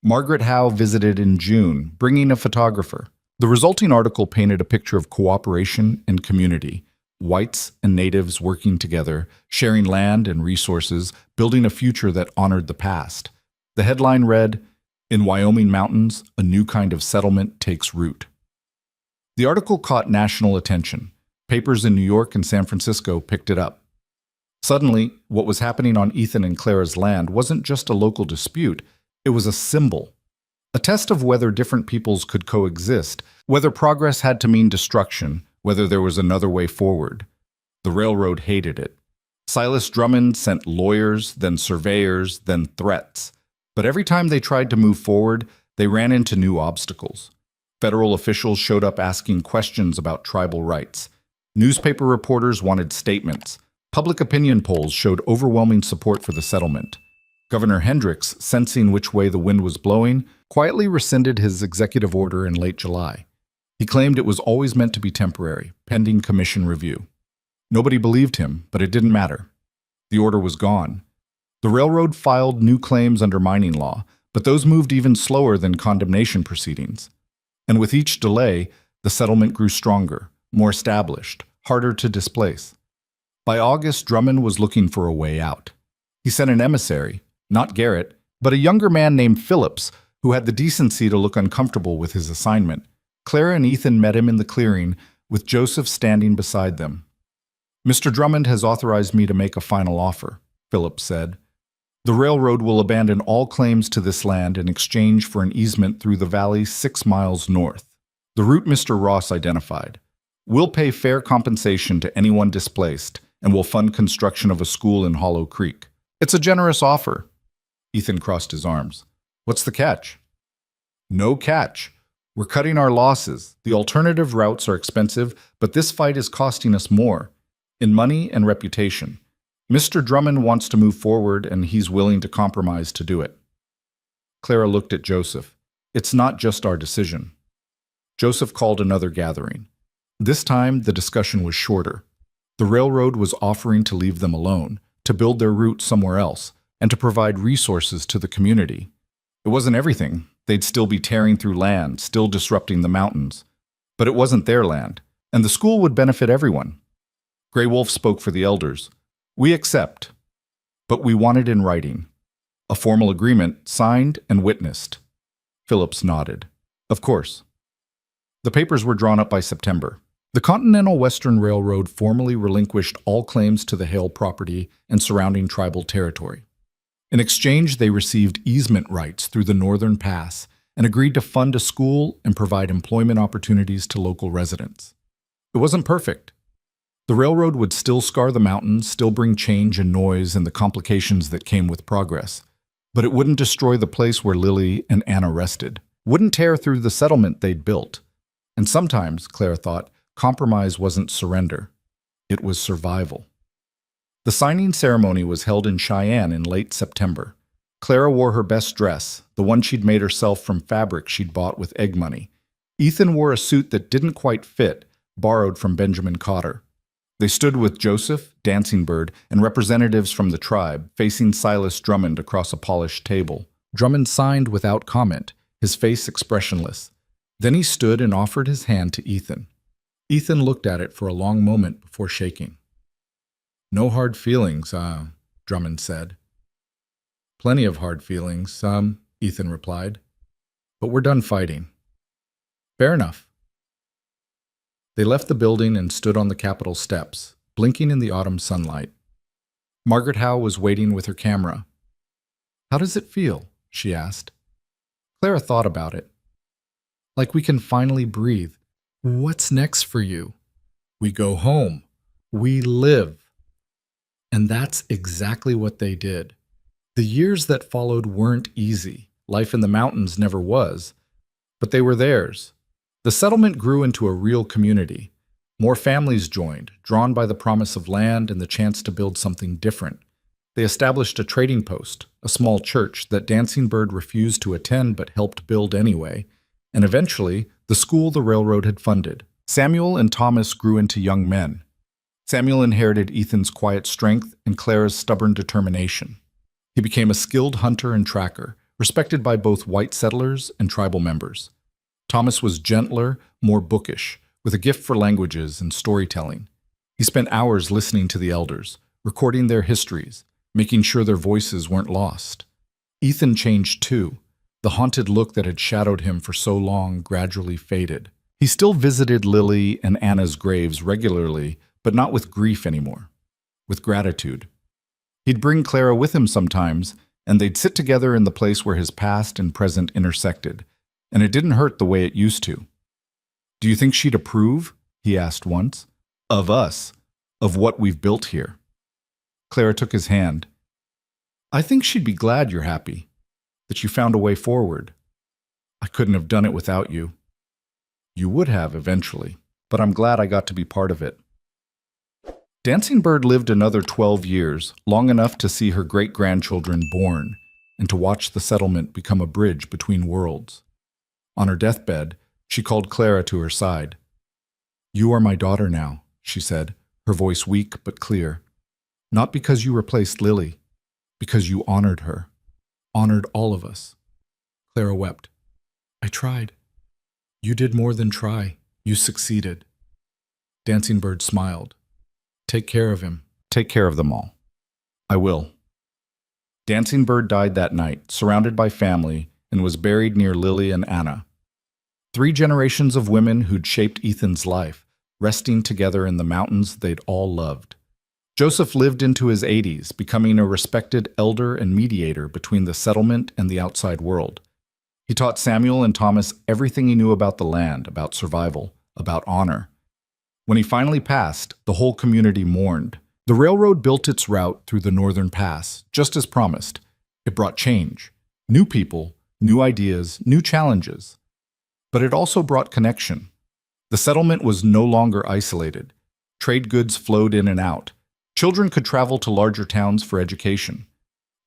Margaret Howe visited in June, bringing a photographer. The resulting article painted a picture of cooperation and community. whites and natives working together, sharing land and resources, building a future that honored the past. The headline read, "In Wyoming Mountains, a new kind of settlement takes root." The article caught national attention. Papers in New York and San Francisco picked it up. Suddenly, what was happening on Ethan and Clara's land wasn't just a local dispute, it was a symbol. A test of whether different peoples could coexist, whether progress had to mean destruction, whether there was another way forward. The railroad hated it. Silas Drummond sent lawyers, then surveyors, then threats. But every time they tried to move forward, they ran into new obstacles. Federal officials showed up asking questions about tribal rights. Newspaper reporters wanted statements. Public opinion polls showed overwhelming support for the settlement. Governor Hendricks, sensing which way the wind was blowing, quietly rescinded his executive order in late July. He claimed it was always meant to be temporary, pending commission review. Nobody believed him, but it didn't matter. The order was gone. The railroad filed new claims under mining law, but those moved even slower than condemnation proceedings. And with each delay, the settlement grew stronger, more established, harder to displace. By August, Drummond was looking for a way out. He sent an emissary, not Garrett, but a younger man named Phillips, who had the decency to look uncomfortable with his assignment. Clara and Ethan met him in the clearing, with Joseph standing beside them. "Mr. Drummond has authorized me to make a final offer," Phillips said. "The railroad will abandon all claims to this land in exchange for an easement through the valley 6 miles north. The route Mr. Ross identified. We'll pay fair compensation to anyone displaced, and we'll fund construction of a school in Hollow Creek. It's a generous offer." Ethan crossed his arms. "What's the catch?" "No catch. We're cutting our losses. The alternative routes are expensive, but this fight is costing us more, in money and reputation. Mr. Drummond wants to move forward, and he's willing to compromise to do it." Clara looked at Joseph. "It's not just our decision." Joseph called another gathering. This time, the discussion was shorter. The railroad was offering to leave them alone, to build their route somewhere else, and to provide resources to the community. It wasn't everything. They'd still be tearing through land, still disrupting the mountains. But it wasn't their land, and the school would benefit everyone. Grey Wolf spoke for the elders. "We accept, but we want it in writing. A formal agreement, signed and witnessed." Phillips nodded. "Of course." The papers were drawn up by September. The Continental Western Railroad formally relinquished all claims to the Hale property and surrounding tribal territory. In exchange, they received easement rights through the Northern Pass and agreed to fund a school and provide employment opportunities to local residents. It wasn't perfect. The railroad would still scar the mountains, still bring change and noise and the complications that came with progress. But it wouldn't destroy the place where Lily and Anna rested, wouldn't tear through the settlement they'd built. And sometimes, Claire thought, compromise wasn't surrender. It was survival. The signing ceremony was held in Cheyenne in late September. Clara wore her best dress, the one she'd made herself from fabric she'd bought with egg money. Ethan wore a suit that didn't quite fit, borrowed from Benjamin Cotter. They stood with Joseph, Dancing Bird, and representatives from the tribe, facing Silas Drummond across a polished table. Drummond signed without comment, his face expressionless. Then he stood and offered his hand to Ethan. Ethan looked at it for a long moment before shaking. "No hard feelings, Drummond said. "Plenty of hard feelings, Ethan replied. "But we're done fighting." "Fair enough." They left the building and stood on the Capitol steps, blinking in the autumn sunlight. Margaret Howe was waiting with her camera. "How does it feel?" she asked. Clara thought about it. "Like we can finally breathe. What's next for you?" "We go home. We live." And that's exactly what they did. The years that followed weren't easy. Life in the mountains never was. But they were theirs. The settlement grew into a real community. More families joined, drawn by the promise of land and the chance to build something different. They established a trading post, a small church that Dancing Bird refused to attend but helped build anyway, and eventually, the school the railroad had funded. Samuel and Thomas grew into young men. Samuel inherited Ethan's quiet strength and Clara's stubborn determination. He became a skilled hunter and tracker, respected by both white settlers and tribal members. Thomas was gentler, more bookish, with a gift for languages and storytelling. He spent hours listening to the elders, recording their histories, making sure their voices weren't lost. Ethan changed too. The haunted look that had shadowed him for so long gradually faded. He still visited Lily and Anna's graves regularly, but not with grief anymore, with gratitude. He'd bring Clara with him sometimes, and they'd sit together in the place where his past and present intersected, and it didn't hurt the way it used to. "Do you think she'd approve?" he asked once. "Of us, of what we've built here." Clara took his hand. "I think she'd be glad you're happy, that you found a way forward. I couldn't have done it without you." "You would have eventually, but I'm glad I got to be part of it." Dancing Bird lived another 12 years, long enough to see her great-grandchildren born and to watch the settlement become a bridge between worlds. On her deathbed, she called Clara to her side. "You are my daughter now," she said, her voice weak but clear. "Not because you replaced Lily, because you honored her, honored all of us." Clara wept. "I tried." "You did more than try. You succeeded." Dancing Bird smiled. "Take care of him. Take care of them all." "I will." Dancing Bird died that night, surrounded by family, and was buried near Lily and Anna. 3 generations of women who'd shaped Ethan's life, resting together in the mountains they'd all loved. Joseph lived into his 80s, becoming a respected elder and mediator between the settlement and the outside world. He taught Samuel and Thomas everything he knew about the land, about survival, about honor. When he finally passed, the whole community mourned. The railroad built its route through the northern pass, just as promised. It brought change. New people, new ideas, new challenges. But it also brought connection. The settlement was no longer isolated. Trade goods flowed in and out. Children could travel to larger towns for education.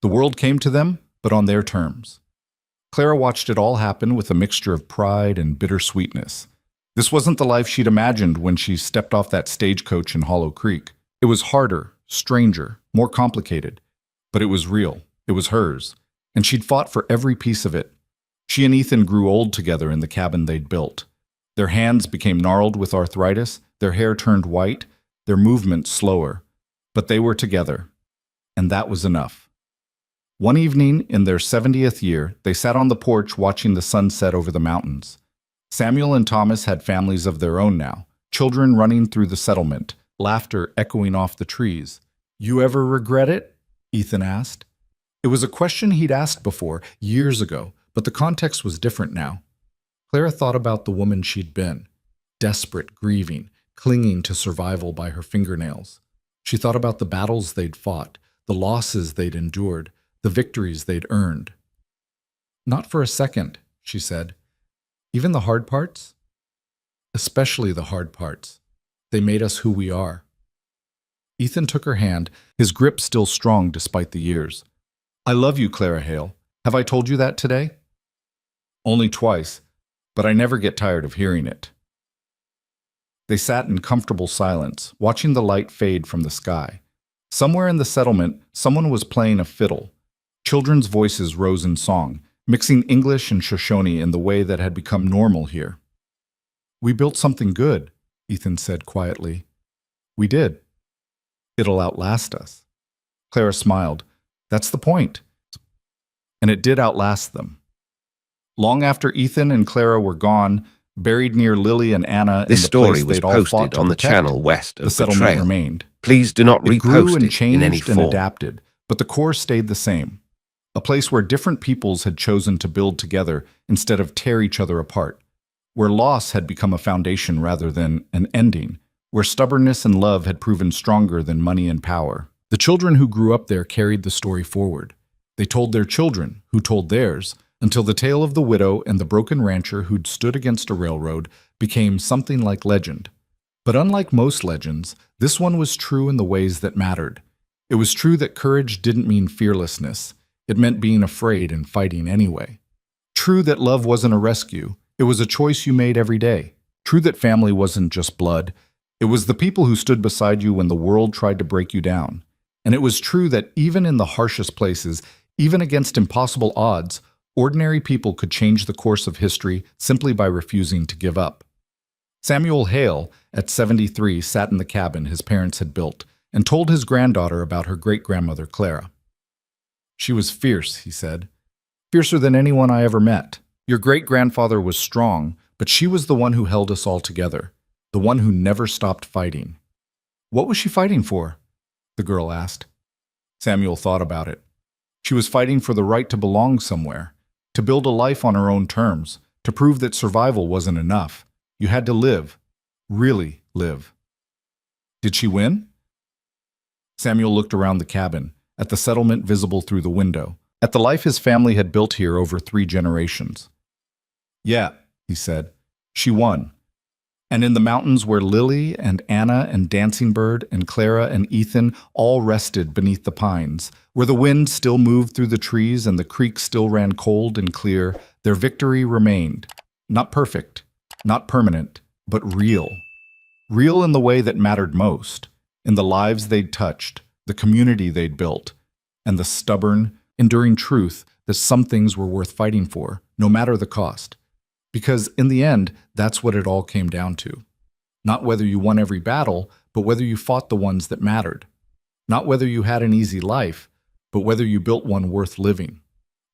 The world came to them, but on their terms. Clara watched it all happen with a mixture of pride and bittersweetness. This wasn't the life she'd imagined when she stepped off that stagecoach in Hollow Creek. It was harder, stranger, more complicated. But it was real. It was hers. And she'd fought for every piece of it. She and Ethan grew old together in the cabin they'd built. Their hands became gnarled with arthritis, their hair turned white, their movements slower. But they were together. And that was enough. One evening, in their 70th year, they sat on the porch watching the sun set over the mountains. Samuel and Thomas had families of their own now, children running through the settlement, laughter echoing off the trees. "You ever regret it?" Ethan asked. It was a question he'd asked before, years ago, but the context was different now. Clara thought about the woman she'd been, desperate, grieving, clinging to survival by her fingernails. She thought about the battles they'd fought, the losses they'd endured, the victories they'd earned. "Not for a second," she said. "Even the hard parts?" "Especially the hard parts. They made us who we are." Ethan took her hand, his grip still strong despite the years. "I love you, Clara Hale. Have I told you that today?" "Only twice, but I never get tired of hearing it." They sat in comfortable silence, watching the light fade from the sky. Somewhere in the settlement, someone was playing a fiddle. Children's voices rose in song, mixing English and Shoshone in the way that had become normal here. "We built something good," Ethan said quietly. "We did. It'll outlast us." Clara smiled. "That's the point." And it did outlast them. Long after Ethan and Clara were gone, buried near Lily and Anna this in the story place was they'd all fought posted to on the protect, channel west of the the settlement trail. remained. Please do not It grew repost and it in any changed and form. adapted, but the core stayed the same. A place where different peoples had chosen to build together instead of tear each other apart, where loss had become a foundation rather than an ending, where stubbornness and love had proven stronger than money and power. The children who grew up there carried the story forward. They told their children, who told theirs, until the tale of the widow and the broken rancher who'd stood against a railroad became something like legend. But unlike most legends, this one was true in the ways that mattered. It was true that courage didn't mean fearlessness. It meant being afraid and fighting anyway. True that love wasn't a rescue. It was a choice you made every day. True that family wasn't just blood. It was the people who stood beside you when the world tried to break you down. And it was true that even in the harshest places, even against impossible odds, ordinary people could change the course of history simply by refusing to give up. Samuel Hale, at 73, sat in the cabin his parents had built and told his granddaughter about her great-grandmother Clara. "She was fierce," he said. "Fiercer than anyone I ever met. Your great-grandfather was strong, but she was the one who held us all together, the one who never stopped fighting." "What was she fighting for?" the girl asked. Samuel thought about it. She was fighting for the right to belong somewhere, to build a life on her own terms, to prove that survival wasn't enough. You had to live, really live. Did she win? Samuel looked around the cabin, at the settlement visible through the window, at the life his family had built here over 3 generations. "Yeah," he said, "she won. And in the mountains where Lily and Anna and Dancing Bird and Clara and Ethan all rested beneath the pines, where the wind still moved through the trees and the creek still ran cold and clear, their victory remained. Not perfect, not permanent, but real. Real in the way that mattered most, in the lives they'd touched, the community they'd built, and the stubborn, enduring truth that some things were worth fighting for, no matter the cost. Because in the end, that's what it all came down to. Not whether you won every battle, but whether you fought the ones that mattered. Not whether you had an easy life, but whether you built one worth living.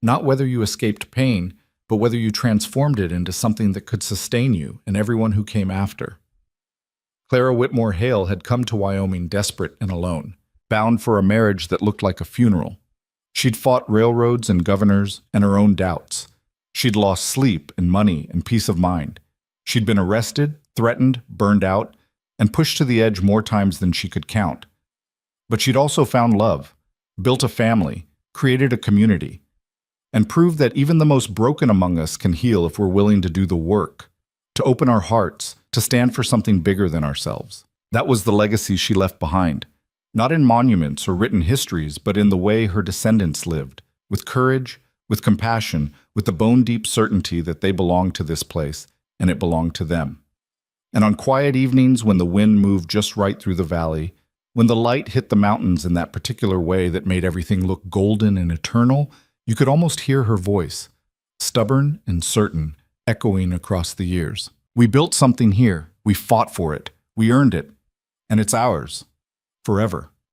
Not whether you escaped pain, but whether you transformed it into something that could sustain you and everyone who came after." Clara Whitmore Hale had come to Wyoming desperate and alone, bound for a marriage that looked like a funeral. She'd fought railroads and governors and her own doubts. She'd lost sleep and money and peace of mind. She'd been arrested, threatened, burned out, and pushed to the edge more times than she could count. But she'd also found love, built a family, created a community, and proved that even the most broken among us can heal if we're willing to do the work, to open our hearts, to stand for something bigger than ourselves. That was the legacy she left behind, not in monuments or written histories, but in the way her descendants lived, with courage, with compassion, with the bone-deep certainty that they belonged to this place and it belonged to them. And on quiet evenings when the wind moved just right through the valley, when the light hit the mountains in that particular way that made everything look golden and eternal, you could almost hear her voice, stubborn and certain, echoing across the years. "We built something here. We fought for it. We earned it. And it's ours. Forever."